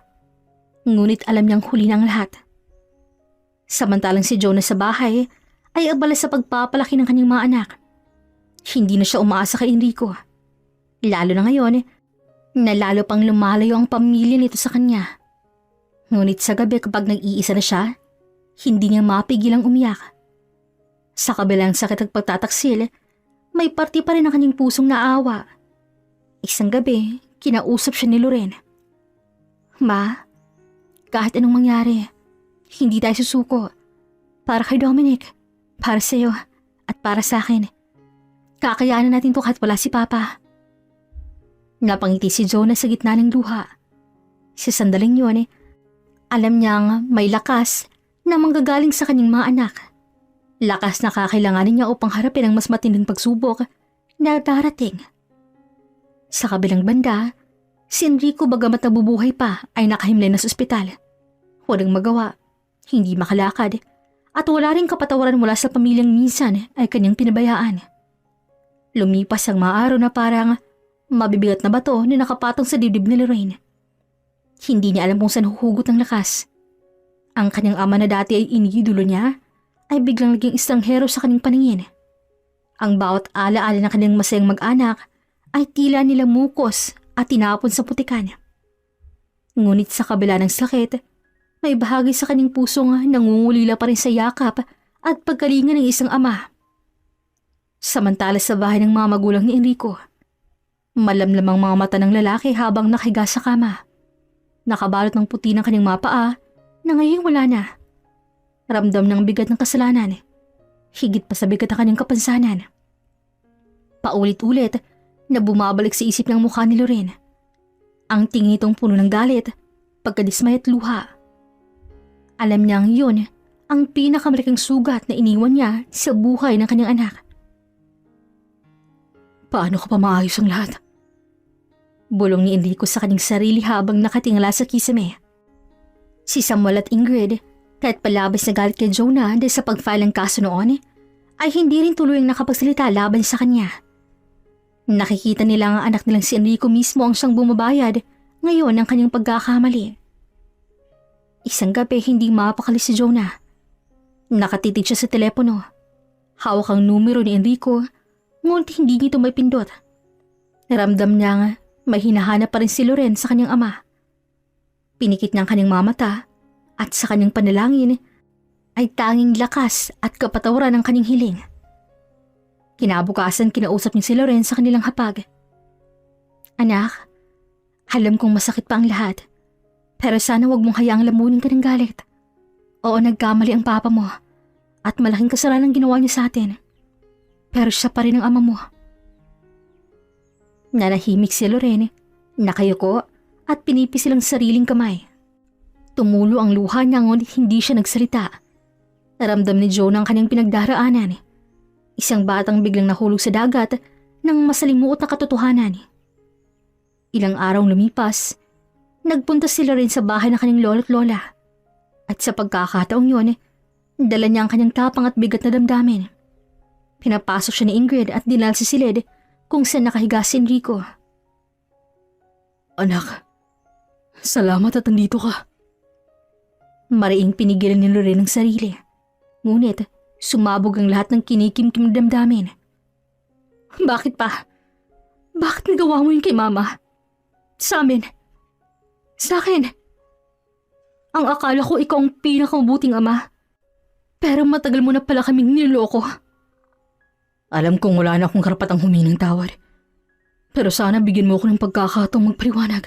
Ngunit alam niyang huli na ang lahat. Samantalang si Jonah sa bahay ay abala sa pagpapalaki ng kanyang mga anak. Hindi na siya umaasa kay Enrico. Lalo na ngayon, na lalo pang lumalayo ang pamilya nito sa kanya. Ngunit sa gabi kapag nag-iisa na siya, hindi niya mapigilang umiyak. Sa kabilang sakit at pagtataksil, may parte pa rin ang kanyang pusong naawa. Isang gabi, kinausap siya ni Loren. Ma, kahit anong mangyari, hindi tayo susuko. Para kay Dominic, para sa'yo, at para sa akin. Kakayanan natin to kahit wala si Papa. Napangiti si Jonah sa gitna ng luha. Sa sandaling yun, alam niyang may lakas na manggagaling sa kanyang mga anak. Lakas na kakailanganin niya upang harapin ang mas matinding pagsubok na darating. Sa kabilang banda, si Enrico bagamat nabubuhay pa ay nakahimlay na sa ospital. Walang magawa, hindi makalakad, at wala ring kapatawaran mula sa pamilyang minsan ay kanyang pinabayaan. Lumipas ang mga araw na parang mabibigat na bato na nakapatong sa dibdib ni Lorraine. Hindi niya alam kung saan huhugot ng lakas. Ang kanyang ama na dati ay iniidolo niya ay biglang naging estranghero sa kanyang paningin. Ang bawat alaala ng kanyang masayang mag-anak ay tila nilang mukos at tinapon sa putikan. Ngunit sa kabila ng sakit, may bahagi sa kanyang pusong nangungulila pa rin sa yakap at pagkalinga ng isang ama. Samantala sa bahay ng mga magulang ni Enrico, malamlam ang mga mata ng lalaki habang nakahiga sa kama. Nakabalot ng puti ng kanyang mga paa na ngayon wala na. Ramdam ng bigat ng kasalanan, higit pa sa bigat ng kanyang kapansanan. Paulit-ulit na bumabalik sa isip ng mukha ni Lorraine. Ang tingin nitong puno ng galit, pagkadismay at luha. Alam niyang yun ang pinakamalaking sugat na iniwan niya sa buhay ng kanyang anak. Paano ka pa maayos ang lahat? Bulong ni Enrico sa kanyang sarili habang nakatingala sa kisame. Si Samuel at Ingrid, kahit palabas na galit kay Jonah dahil sa pag-file ng kaso noon, ay hindi rin tuluyang nakapagsalita laban sa kanya. Nakikita nila ang anak nilang si Enrico mismo ang siyang bumabayad ngayon ng kanyang pagkakamali. Isang gabi hindi mapakali si Jonah. Nakatitig siya sa telepono. Hawak ang numero ni Enrico, ngunit hindi nito may pindot. Naramdam niya may hinahanap pa rin si Loren sa kanyang ama. Pinikit niya ang kanyang mga mata at sa kanyang panalangin ay tanging lakas at kapatawaran ng kanyang hiling. Kinabukasan kinausap niya si Loren sa kanilang hapag. Anak, alam kong masakit pa ang lahat, pero sana wag mong hayaang lamunin ka ng galit. Oo, nagkamali ang papa mo at malaking kasalanan ginawa niya sa atin. Pero siya pa rin ang ama mo. Nanahimik si Loren, nakayuko at pinipisil ang sariling kamay. Tumulo ang luha niya ngunit hindi siya nagsalita. Naramdam ni Joe ang kanyang pinagdaraanan. Isang batang biglang nahulog sa dagat ng masalimuot na katotohanan. Ilang araw lumipas, nagpunta si Loren sa bahay ng kanyang lolo't lola. At sa pagkakataong yun, dala niya ang kanyang tapang at bigat na damdamin. Pinapasok siya ni Ingrid at dinala si silid kung saan nakahiga si Enrico. Anak, salamat at nandito ka. Mariing pinigilan ni Loren ang sarili. Ngunit, sumabog ang lahat ng kinikimkim na damdamin. Bakit pa? Bakit nagawa mo yun kay Mama? Sa amin? Sa akin? Ang akala ko ikaw ang pinakamabuting ama. Pero matagal mo na pala kaming niloloko. Alam kong wala na akong karapatang humingi ng tawad. Pero sana bigyan mo ako ng pagkakataong magpaliwanag.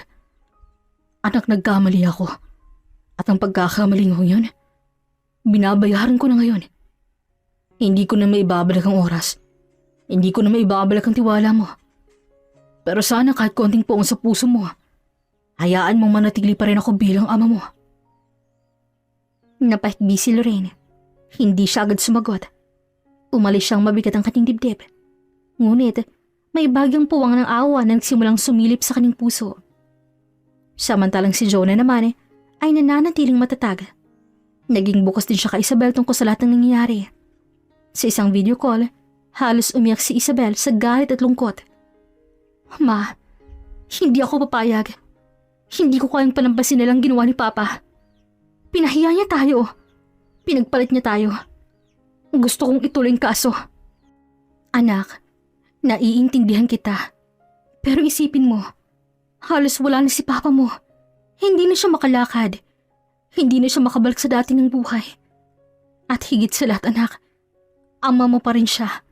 Anak, nagkamali ako. At ang pagkakamaling ko yun, binabayaran ko na ngayon. Hindi ko na maibabalik ang oras. Hindi ko na maibabalik ang tiwala mo. Pero sana kahit konting poong sa puso mo, hayaan mong manatili pa rin ako bilang ama mo. Napahigbi si Lorraine. Hindi siya agad sumagot. Umalis siyang mabigat ang kanyang dibdib. Ngunit, may bagyang puwang ng awa na nagsimulang sumilip sa kanyang puso. Samantalang si Jonah naman ay nananatiling matatag. Naging bukas din siya kay Isabel tungkol sa lahat ng nangyayari. Sa isang video call, halos umiyak si Isabel sa galit at lungkot. Ma, hindi ako papayag. Hindi ko kayang palampasin nilang ginawa ni Papa. Pinahiya niya tayo. Pinagpalit niya tayo. Gusto kong ituloy ang kaso. Anak, naiintindihan kita. Pero isipin mo, halos wala na si Papa mo. Hindi na siya makalakad. Hindi na siya makabalik sa dati ng buhay. At higit sa lahat, anak, ama mo pa rin siya.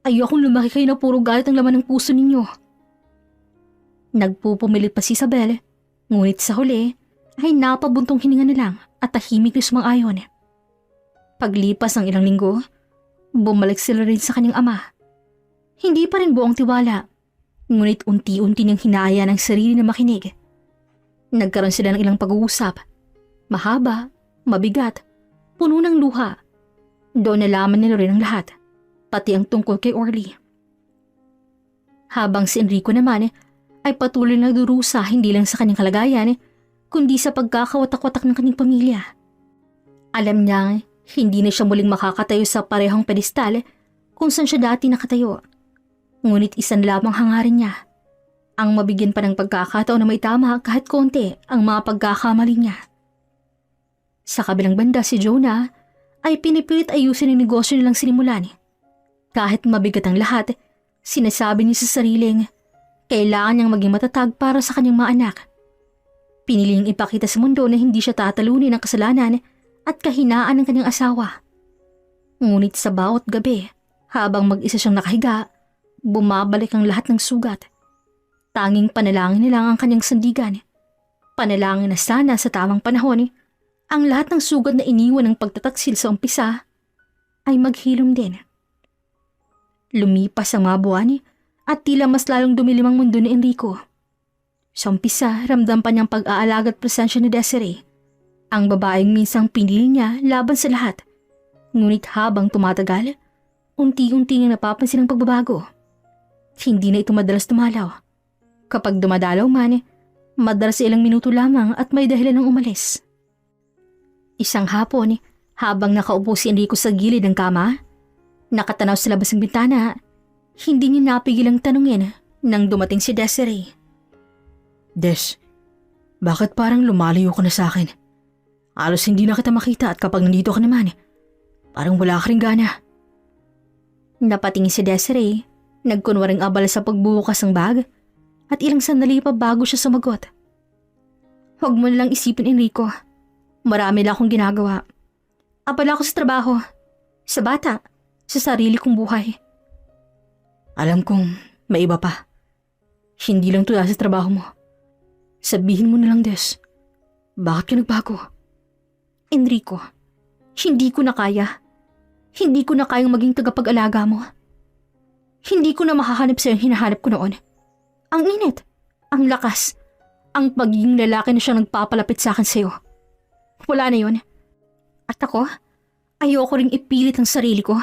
Ayokong lumaki kayo na puro galit ang laman ng puso ninyo. Nagpupumilit pa si Isabel, ngunit sa huli ay napabuntong hininga na lang at tahimik na sumang-ayon. Paglipas ng ilang linggo, bumalik sila rin sa kanyang ama. Hindi pa rin buong tiwala, ngunit unti-unti niyang hinahayaan ang sarili na makinig. Nagkaroon sila ng ilang pag-uusap. Mahaba, mabigat, puno ng luha. Doon nalaman nila rin ang lahat, pati ang tungkol kay Orly. Habang si Enrico naman ay patuloy na nagdurusa hindi lang sa kanyang kalagayan, kundi sa pagkakawatak-watak ng kanyang pamilya. Alam niya, hindi na siya muling makakatayo sa parehong pedestal kung saan siya dati nakatayo. Ngunit isan lamang hangarin niya, ang mabigyan pa ng pagkakataon na may tama kahit konti ang mga pagkakamali niya. Sa kabilang banda si Jonah ay pinipilit ayusin ang negosyo nilang sinimulan. Kahit mabigat ang lahat, sinasabi niya sa sariling kailangan niyang maging matatag para sa kanyang mga anak. Piniling ipakita sa mundo na hindi siya tatalunin ng kasalanan at kahinaan ng kanyang asawa. Ngunit sa bawat gabi, habang mag-isa siyang nakahiga, bumabalik ang lahat ng sugat. Tanging panalangin na lang ang kanyang sandigan. Panalangin na sana sa tamang panahon, ang lahat ng sugat na iniwan ng pagtataksil sa umpisa ay maghilom din. Lumipas ang mga buwan at tila mas lalong dumilim ang mundo ni Enrico. Sa umpisa, ramdam pa niyang pag-aalaga at presensya ni Desiree, ang babaeng minsang pinili niya laban sa lahat. Ngunit habang tumatagal, unti-unti niyang napapansin ang pagbabago. Hindi na ito madalas dumalaw. Kapag dumadalaw man, madalas ilang minuto lamang at may dahilan ng umalis. Isang hapon, habang nakaupo si Enrico sa gilid ng kama, nakatanaw sa labas ng bintana, hindi niya napigil ang tanungin nang dumating si Desiree. Des, bakit parang lumalayo ka na sa akin? Halos hindi na kita makita at kapag nandito ka naman, parang wala ka rin gana. Napatingin si Desiree, nagkunwaring abala sa pagbubukas ng bag at ilang sandali pa bago siya sumagot. Huwag mo nalang isipin, Enrico. Marami lang akong ginagawa. Abala ako sa trabaho, sa bata, sa sarili kong buhay. Alam kong may iba pa. Hindi lang to sa trabaho mo. Sabihin mo na lang, Des. Bakit ka nagbago? Enrico, hindi ko na kaya. Hindi ko na kayang maging tagapag-alaga mo. Hindi ko na makahanap sa'yo yung hinahanap ko noon. Ang init, ang lakas, ang pagiging lalaki na siyang nagpapalapit sa akin sa'yo. Wala na yun. At ako, ayoko ring ipilit ang sarili ko.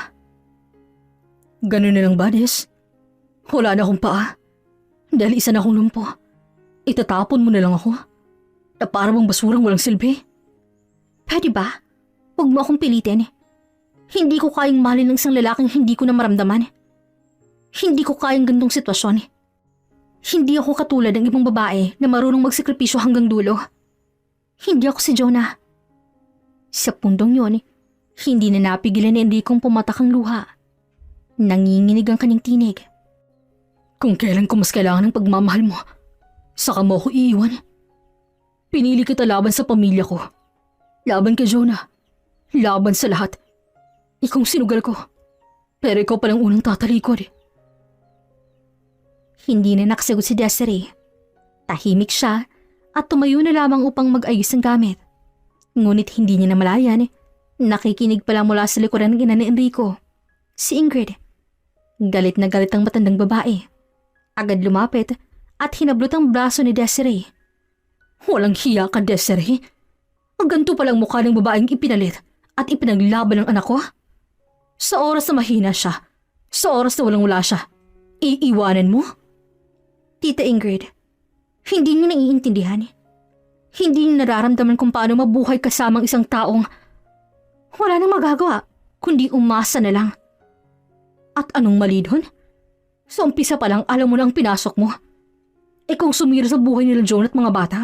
Ganun na lang ba, Des? Wala na akong paa. Dahil isa na akong lumpo. Itatapon mo na lang ako. Na para bang basurang walang silbi. Pwede ba? Huwag mo akong pilitin. Hindi ko kayang mahalin ng isang lalaking hindi ko na maramdaman. Hindi ko kayang gantong sitwasyon. Hindi ako katulad ng ibang babae na marunong magsakripisyo hanggang dulo. Hindi ako si Jonah. Sa pundong yon, hindi na napigilan ni Enricong pumatak ang luha. Nanginginig ang kanyang tinig. Kung kailan ko mas kailangan ng pagmamahal mo, saka mo ako iiwan. Pinili kita laban sa pamilya ko, Laban kay Jonah. Laban sa lahat. Ikaw ang sinugal ko. Pero ikaw palang unang tatalikod. Hindi na nakasagot si Desiree. Tahimik siya at tumayo na lamang upang mag-ayos ng gamit. Ngunit hindi niya namalayan, nakikinig pala mula sa likuran ng ina ni Enrico. Si Ingrid. Galit na galit ang matandang babae. Agad lumapit at hinablot ang braso ni Desiree. Walang hiya ka, Desiree. Ang ganito palang mukha ng babaeng ipinalit at ipinaglaban ng anak ko. Sa oras na mahina siya, sa oras na walang-wala siya, iiwanan mo? Tita Ingrid, hindi niyo naiintindihan. Hindi niyo nararamdaman kung paano mabuhay kasamang isang taong wala nang magagawa, kundi umasa na lang. At anong mali doon? Sa umpisa pa lang alam mo na ang pinasok mo. Ikaw sumira sa buhay nila John at mga bata.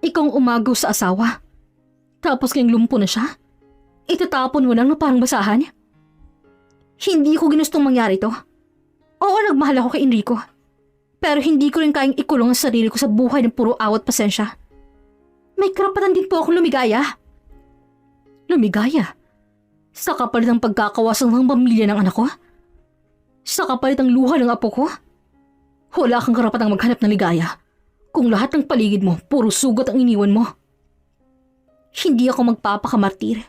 Ikaw ang umagaw sa asawa. Tapos ngayong lumpo na siya, itatapon mo lang na parang basahan. Hindi ko ginustong mangyari to. Oo, nagmahal ako kay Enrico. Pero hindi ko rin kayang ikulong ang sarili ko sa buhay ng puro awat pasensya. May karapatan din po akong lumigaya. Lumigaya? Sa kapalit ng pagkakawasan ng pamilya ng anak ko? Sa kapalit ng luha ng apo ko? Wala kang karapatang maghanap ng ligaya kung lahat ng paligid mo puro sugat ang iniwan mo. Hindi ako magpapakamartir.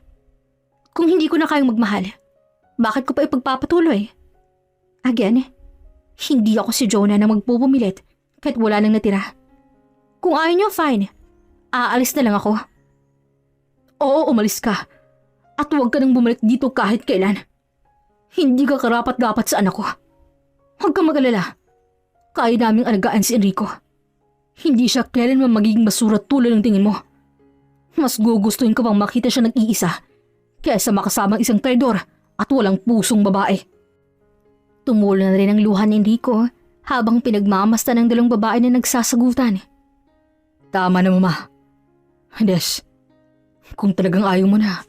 Kung hindi ko na kayang magmahal, bakit ko pa ipagpapatuloy? Again, hindi ako si Jonah na magpupumilit kahit wala nang natira. Kung ayaw niyo, fine. Aalis na lang ako. Oo, umalis ka. At huwag ka nang bumalik dito kahit kailan. Hindi ka karapat-dapat sa anak ko. Huwag kang mag-alala. Kaya naming alagaan si Enrico. Hindi siya kailanman magiging basura tulad ng tingin mo. Mas gugustuhin ko pang makita siya nag-iisa kaysa makasamang isang traidor at walang pusong babae. Tumulo na rin ang luha ni Enrico habang pinagmamastan ng dalawang babae na nagsasagutan. Tama na, Mama. Des, kung talagang ayaw mo na,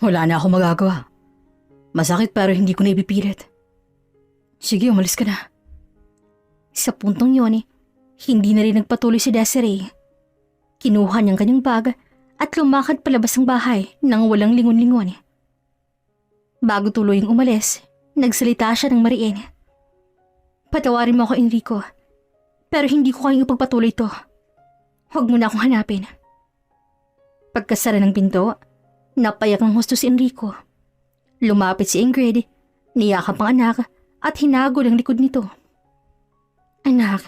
wala na ako magagawa. Masakit pero hindi ko na ipipilit. Sige, umalis ka na. Sa puntong yun, hindi na rin nagpatuloy si Desiree. Kinuha niyang kanyang bag at lumakad palabas ng bahay nang walang lingon-lingon. Bago tuluyang umalis, nagsalita siya ng mariin. Patawarin mo ako, Enrico. Pero hindi ko kayang ipagpatuloy to. Huwag mo na akong hanapin. Pagkasara ng pinto, napayak ng husto si Enrico. Lumapit si Ingrid, niyakap ang anak at hinagod ang likod nito. Anak,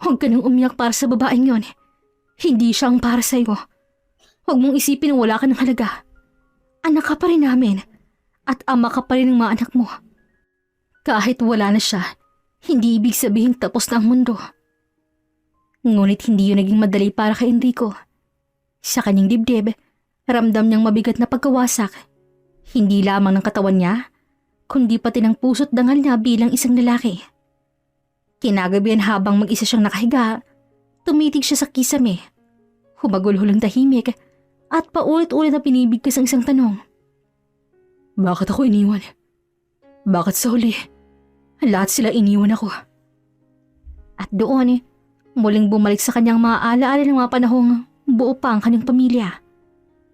huwag ka nang umiyak para sa babaeng yon. Hindi siya ang para sa'yo. Huwag mong isipin na wala ka ng halaga. Anak ka pa rin namin at ama ka pa rin ng mga anak mo. Kahit wala na siya, hindi ibig sabihin tapos na ang mundo. Ngunit hindi yun naging madali para kay Enrico. Sa kanyang dibdib, ramdam niyang mabigat na pagkawasak. Hindi lamang ng katawan niya, kundi pati ng puso't dangal niya bilang isang lalaki. Kinagabihan habang mag-isa siyang nakahiga, tumitig siya sa kisame. Humagulhulang tahimik at paulit-ulit na pinibigkas ang isang tanong. Bakit ako iniwan? Bakit sa huli? Lahat sila iniwan ako. At doon, muling bumalik sa kanyang mga alaala ng mga panahong buo pa ang kanyang pamilya.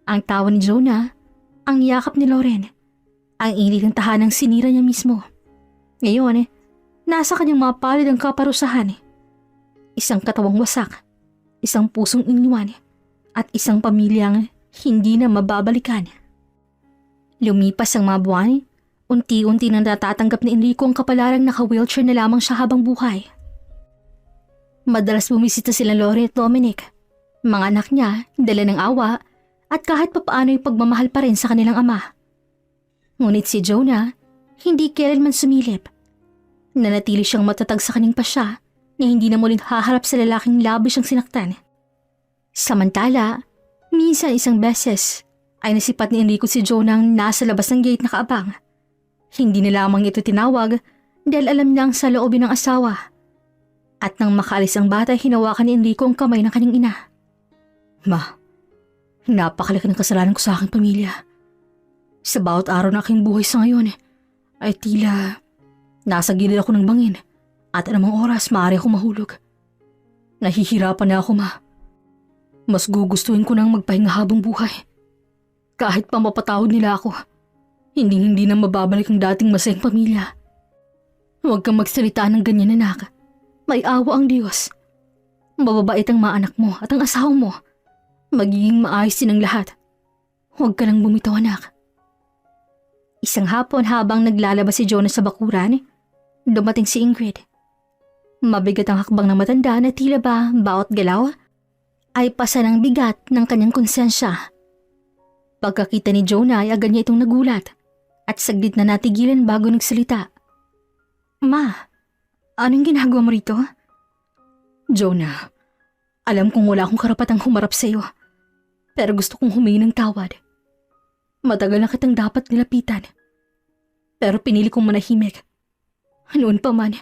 Ang tawa ni Jonah, ang yakap ni Lauren, ang init ng tahanang sinira niya mismo. Ngayon, nasa kanyang mga palad ang kaparusahan. Isang katawang wasak, isang pusong iniwan, at isang pamilyang hindi na mababalikan. Lumipas ang mga buwan, unti-unti nang natatanggap ni Enrico ang kapalarang naka-wheelchair na lamang siya habang buhay. Madalas bumisita sila Lauren at Dominic. Mga anak niya, dala ng awa, at kahit papaano ay pagmamahal pa rin sa kanilang ama. Ngunit si Jonah, hindi kailanman sumilip. Nanatili siyang matatag sa kanyang pasya na hindi na muling haharap sa lalaking labis siyang sinaktan. Samantala, minsan isang beses ay nasipat ni Enrico si Jonah nasa labas ng gate nakaabang. Hindi na lamang ito tinawag dahil alam niyang sa loobin ng asawa. At nang makaalis ang bata, hinawakan ni Enrico ang kamay ng kanyang ina. Ma, napakalaki ng kasalanan ko sa aking pamilya. Sa bawat araw na aking buhay sa ngayon, ay tila nasa gilid ako ng bangin at anumang oras maaari akong mahulog. Nahihirapan na ako, Ma. Mas gugustuhin ko nang magpahinga habang buhay. Kahit pa mapatawad nila ako, hindi na mababalik ang dating masayang pamilya. Huwag kang magsalita ng ganyan, anak. May awa ang Diyos. Mababait ang mga anak mo at ang asawa mo. Magiging maayos din ang lahat. Huwag ka lang bumitaw, anak. Isang hapon habang naglalabas si Jonah sa bakuran, dumating si Ingrid. Mabigat ang hakbang ng matanda na tila ba bawat galaw ay pasa ng bigat ng kanyang konsensya. Pagkakita ni Jonah ay agad niya itong nagulat at saglit na natigilan bago nagsalita. Ma, anong ginagawa mo rito? Jonah, alam kong wala akong karapatang humarap sa iyo, pero gusto kong humingi ng tawad. Matagal na kitang dapat nilapitan, pero pinili kong manahimik. Noon pa man,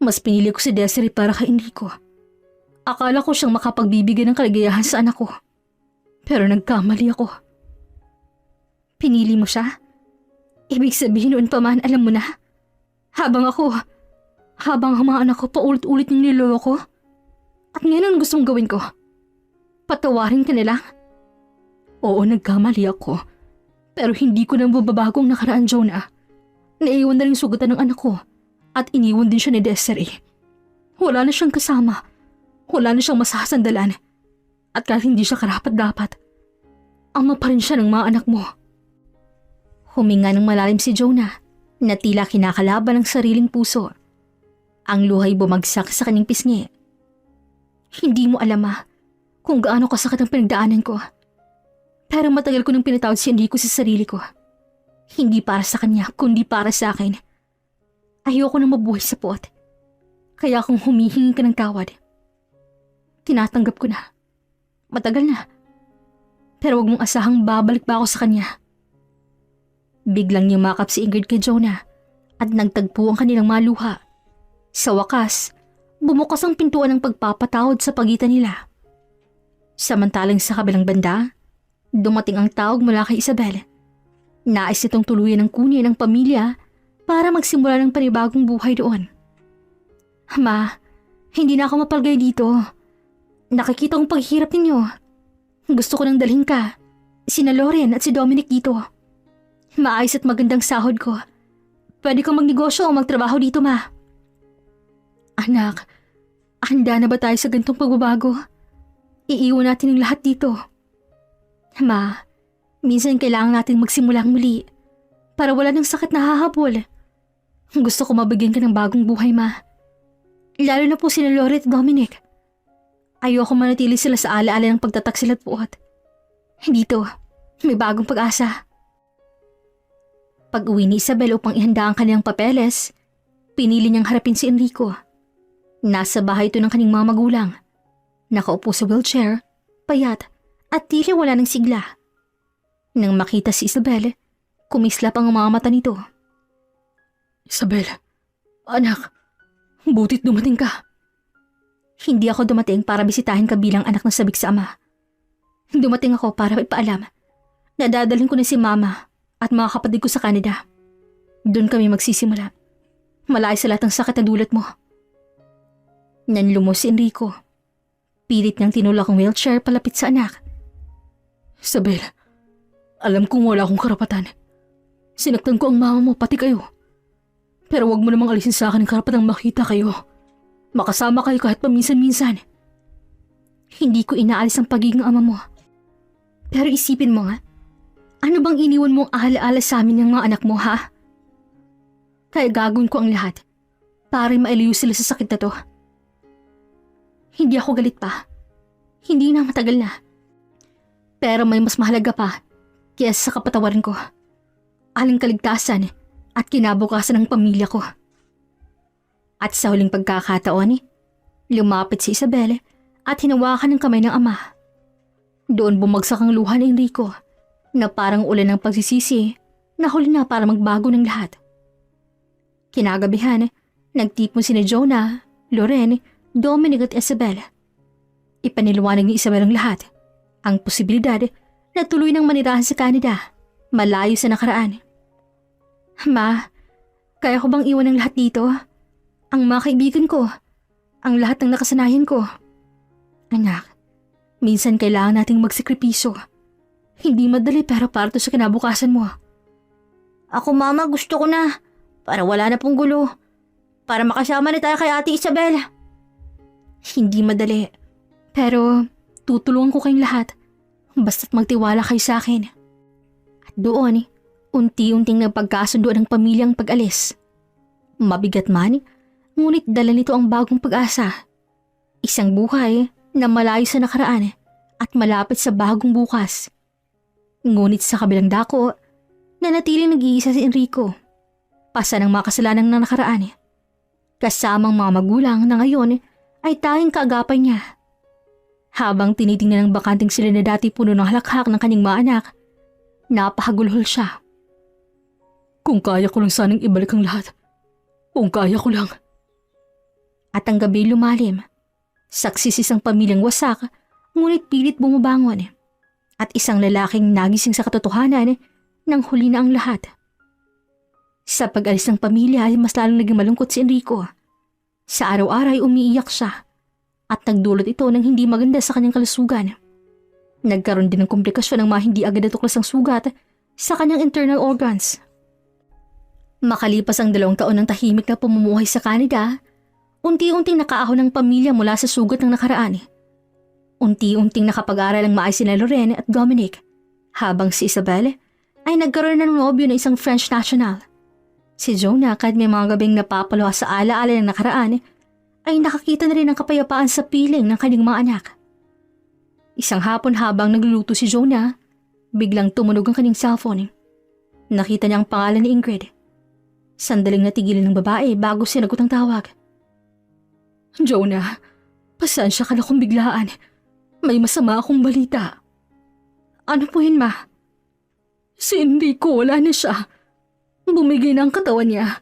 mas pinili ko si Desiree para kay Enrico. Akala ko siyang makapagbibigay ng kaligayahan sa anak ko, pero nagkamali ako. Pinili mo siya? Ibig sabihin noon pa man alam mo na? Habang ang mga anak ko paulit-ulit yung niloloko? At ngayon ang gusto mong gawin ko? Patawarin ka nila? Oo, nagkamali ako. Pero hindi ko nang bababago ang nakaraan, Jonah. Naiwan na rin sugatan ng anak ko at iniwan din siya ni Desiree. Wala na siyang kasama. Wala na siyang masasandalan. At kahit hindi siya karapat-dapat, ama pa rin siya ng mga anak mo. Huminga ng malalim si Jonah na tila kinakalaban ng sariling puso. Ang luhay bumagsak sa kanyang pisngi. Hindi mo alam kung gaano kasakit ang pinagdaanan ko. Pero matagal ko nang pinatawad si Enrico sa sarili ko. Hindi para sa kanya, kundi para sa akin. Ayoko na mabuhay sa puot. Kaya kung humihingi ka ng tawad, tinatanggap ko na. Matagal na. Pero wag mong asahang babalik pa ako sa kanya. Biglang yumakap si Ingrid kay Jonah at nagtagpo ang kanilang mga luha. Sa wakas, bumukas ang pintuan ng pagpapatawad sa pagitan nila. Samantalang sa kabilang banda, dumating ang tawag mula kay Isabel. Nais nitong tuluyan ng kunin ng pamilya para magsimula ng panibagong buhay doon. Ma, hindi na ako mapalagay dito. Nakikita kong paghihirap ninyo. Gusto ko nang dalhin ka, sina Loren at si Dominic dito. Maayos at magandang sahod ko. Pwede kang magnegosyo o magtrabaho dito, ma. Anak, handa na ba tayo sa ganitong pagbabago? Iiwan natin ang lahat dito. Ma, minsan kailangan natin magsimulang muli para wala ng sakit na hahabol. Gusto ko mabigyan ka ng bagong buhay, ma. Lalo na po sina Loren at Dominic. Ayoko manatili sila sa alaala ng pagtataksil at puot. Dito, may bagong pag-asa. Pag-uwi ni Isabel upang ihanda ang kanyang papeles, pinili niyang harapin si Enrico. Nasa bahay ito ng kanyang mga magulang. Nakaupo sa wheelchair, payat at tila wala ng sigla. Nang makita si Isabel, kumislap ang mga mata nito. Isabel, anak, butit dumating ka. Hindi ako dumating para bisitahin ka bilang anak ng sabik sa ama. Dumating ako para ipaalam na dadalhin ko na si Mama at mga kapatid ko sa Canada. Doon kami magsisimula. Malayo sa lahat ng sakit na dulot mo. Nanlumos si Enrico. Pilit niyang tinulak ang wheelchair palapit sa anak. Isabel, alam kong wala akong karapatan. Sinaktan ko ang mama mo, pati kayo. Pero wag mo namang alisin sa akin ang karapatang makita kayo. Makasama kayo kahit paminsan-minsan. Hindi ko inaalis ang pagiging ama mo. Pero isipin mo nga, ano bang iniwan mong alaala sa amin ng mga anak mo, ha? Kaya gagawin ko ang lahat para mailiw sila sa sakit na to. Hindi ako galit pa. Hindi na, matagal na. Pero may mas mahalaga pa kaysa sa kapatawaran ko. Aling kaligtasan at kinabukasan ng pamilya ko. At sa huling pagkakataon, lumapit si Isabel at hinawakan ng kamay ng ama. Doon bumagsak ang luha ni Enrico na parang ulan ng pagsisisi na huli na para magbago ng lahat. Kinagabihan, nagtipon sina Jonah, Loren, Dominic at Isabel. Ipaniliwanag ni Isabel ang lahat. Ang posibilidad na tuloy ng manirahan sa Canada, malayo sa nakaraan. Ma, kaya ko bang iwan ang lahat dito? Ang mga kaibigan ko, ang lahat ng nakasanayan ko. Anak, Minsan kailangan nating magsakripisyo. Hindi madali pero para to sa kinabukasan mo. Ako mama, gusto ko na. Para wala na pong gulo. Para makasama na tayo kay Ate Isabel. Hindi madali. Pero tutulungan ko kayong lahat. Basta't magtiwala kayo sa akin. At doon, unti-unting nagpagkasundo ng pamilyang pag-alis. Mabigat man, ngunit dala nito ang bagong pag-asa. Isang buhay na malayo sa nakaraan at malapit sa bagong bukas. Ngunit sa kabilang dako, nanatiling nag-iisa si Enrico. Pasa ng mga kasalanan ng nakaraan. Kasamang mga magulang na ngayon ay tanging kaagapay niya. Habang tinitingnan ng bakanting sila na dati puno ng halakhak ng kanyang mga anak, napahagulhol siya. Kung kaya ko lang sanang ibalik ang lahat. Kung kaya ko lang. At ang gabi lumalim. Saksis isang pamilyang wasak, ngunit pilit bumabangon. At isang lalaking nagising sa katotohanan nang huli na ang lahat. Sa pag-alis ng pamilya ay mas lalong naging malungkot si Enrico. Sa araw-araw ay umiiyak siya at nagdulot ito ng hindi maganda sa kanyang kalusugan. Nagkaroon din ng komplikasyon ng mga hindi agad natuklas ang sugat sa kanyang internal organs. Makalipas ang 2 taon ng tahimik na pamumuhay sa Canada, unti-unting nakaahon ng pamilya mula sa sugat ng nakaraan. Unti-unting nakapag-aral ang maayos sina Lorraine at Dominic, habang si Isabel ay nagkaroon ng nobyo na isang French national. Si Jonah, kahit may mga gabing napapaloha sa alaala ng nakaraan, ay nakakita na rin ng kapayapaan sa piling ng kanyang mga anak. Isang hapon habang nagluluto si Jonah, biglang tumunog ang kanyang cellphone. Nakita niya ang pangalan ni Ingrid. Sandaling natigilan ng babae bago sinagot ang tawag. Jonah, pasensya ka na kung biglaan. May masama akong balita. Ano po yun, ma? Si Enrico, wala na siya. Bumigay na ang katawan niya.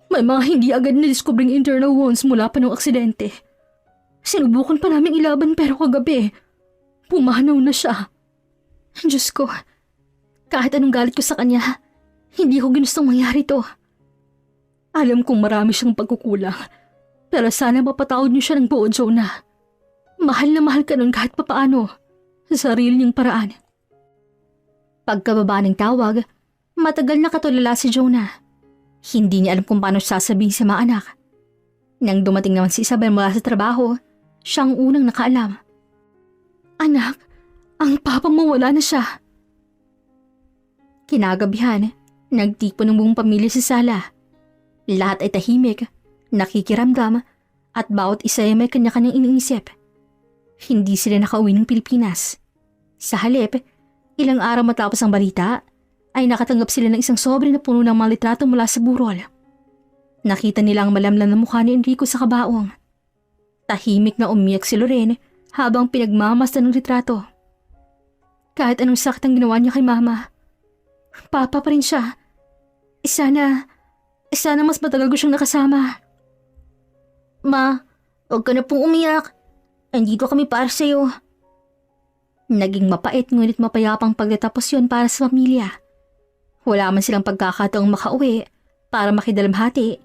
May mga hindi agad na-discovering internal wounds mula pa ng aksidente. Sinubukan pa namin ilaban pero kagabi, pumanaw na siya. Diyos ko, kahit anong galit ko sa kanya, hindi ko ginustong mangyari to. Alam kong marami siyang pagkukulang, pero sana mapatawad niyo siya ng buo, Jonah. Mahal na mahal ka nun kahit papaano, sa sarili niyang paraan. Pagkababa ng tawag, matagal na katulala si Jonah. Hindi niya alam kung paano sasabihin sa mga anak. Nang dumating naman si Isabel mula sa trabaho, siyang unang nakaalam. Anak, ang papa mo wala na siya. Kinagabihan, nagtipon ng buong pamilya sa sala. Lahat ay tahimik, nakikiramdam, at bawat isa ay may kanya-kanyang iniisip. Hindi sila nakauwi ng Pilipinas. Sa halip, ilang araw matapos ang balita, ay nakatanggap sila ng isang sobre na puno ng mga litrato mula sa burol. Nakita nila ang malamlam na mukha ni Enrico sa kabaong. Tahimik na umiyak si Lorraine habang pinagmamasdan ng litrato. Kahit anong sakit ang ginawa niya kay mama, papa pa rin siya. Sana mas matagal ko siyang nakasama. Ma, huwag ka na pong umiyak. Andito kami para sa'yo. Naging mapait ngunit mapayapang pagtatapos yun para sa pamilya. Wala man silang pagkakataong makauwi para makidalamhati.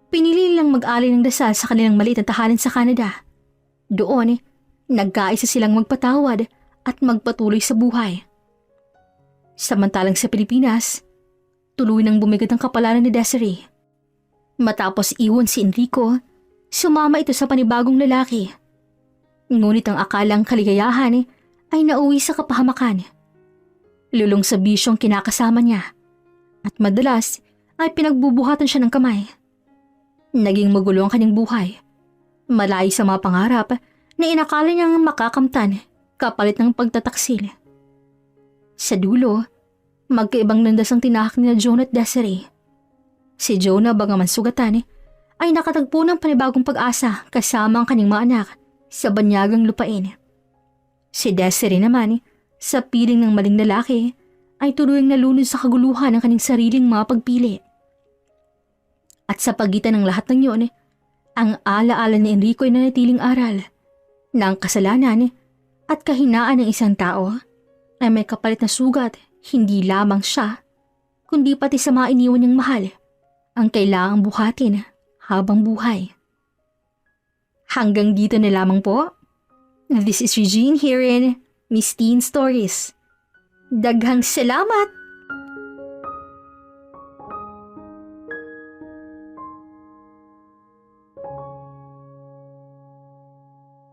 Pinili nilang mag-alay ng dasal sa kanilang maliit na tahanan sa Canada. Doon, nagkaisa silang magpatawad at magpatuloy sa buhay. Samantalang sa Pilipinas, tuloy nang bumigat ang kapalaran ni Desiree. Matapos iwan si Enrico, sumama ito sa panibagong lalaki. Ngunit ang akalang kaligayahan ay nauwi sa kapahamakan. Lulong sa bisyong kinakasama niya at madalas ay pinagbubuhatan siya ng kamay. Naging magulo ang kanyang buhay. Malayo sa mga pangarap na inakala niyang makakamtan kapalit ng pagtataksil. Sa dulo, magkaibang landas ang tinahak ni Jonah at Desiree. Si Jonah, bagaman sugatan, ay nakatagpo ng panibagong pag-asa kasama ang kanyang mga anak sa banyagang lupain. Si Desiree naman, sa piling ng maling lalaki, ay tuluyang nalunod sa kaguluhan ng kanyang sariling mga pagpili. At sa pagitan ng lahat ng yun, ang alaala ni Enrico ay nanatiling aral na ang kasalanan at kahinaan ng isang tao ay may kapalit na sugat, hindi lamang siya, kundi pati sa mga iniwan niyang mahal, ang kailangang buhatin habang buhay. Hanggang dito na lamang po. This is Regine here in Miss Teen Stories. Daghang salamat!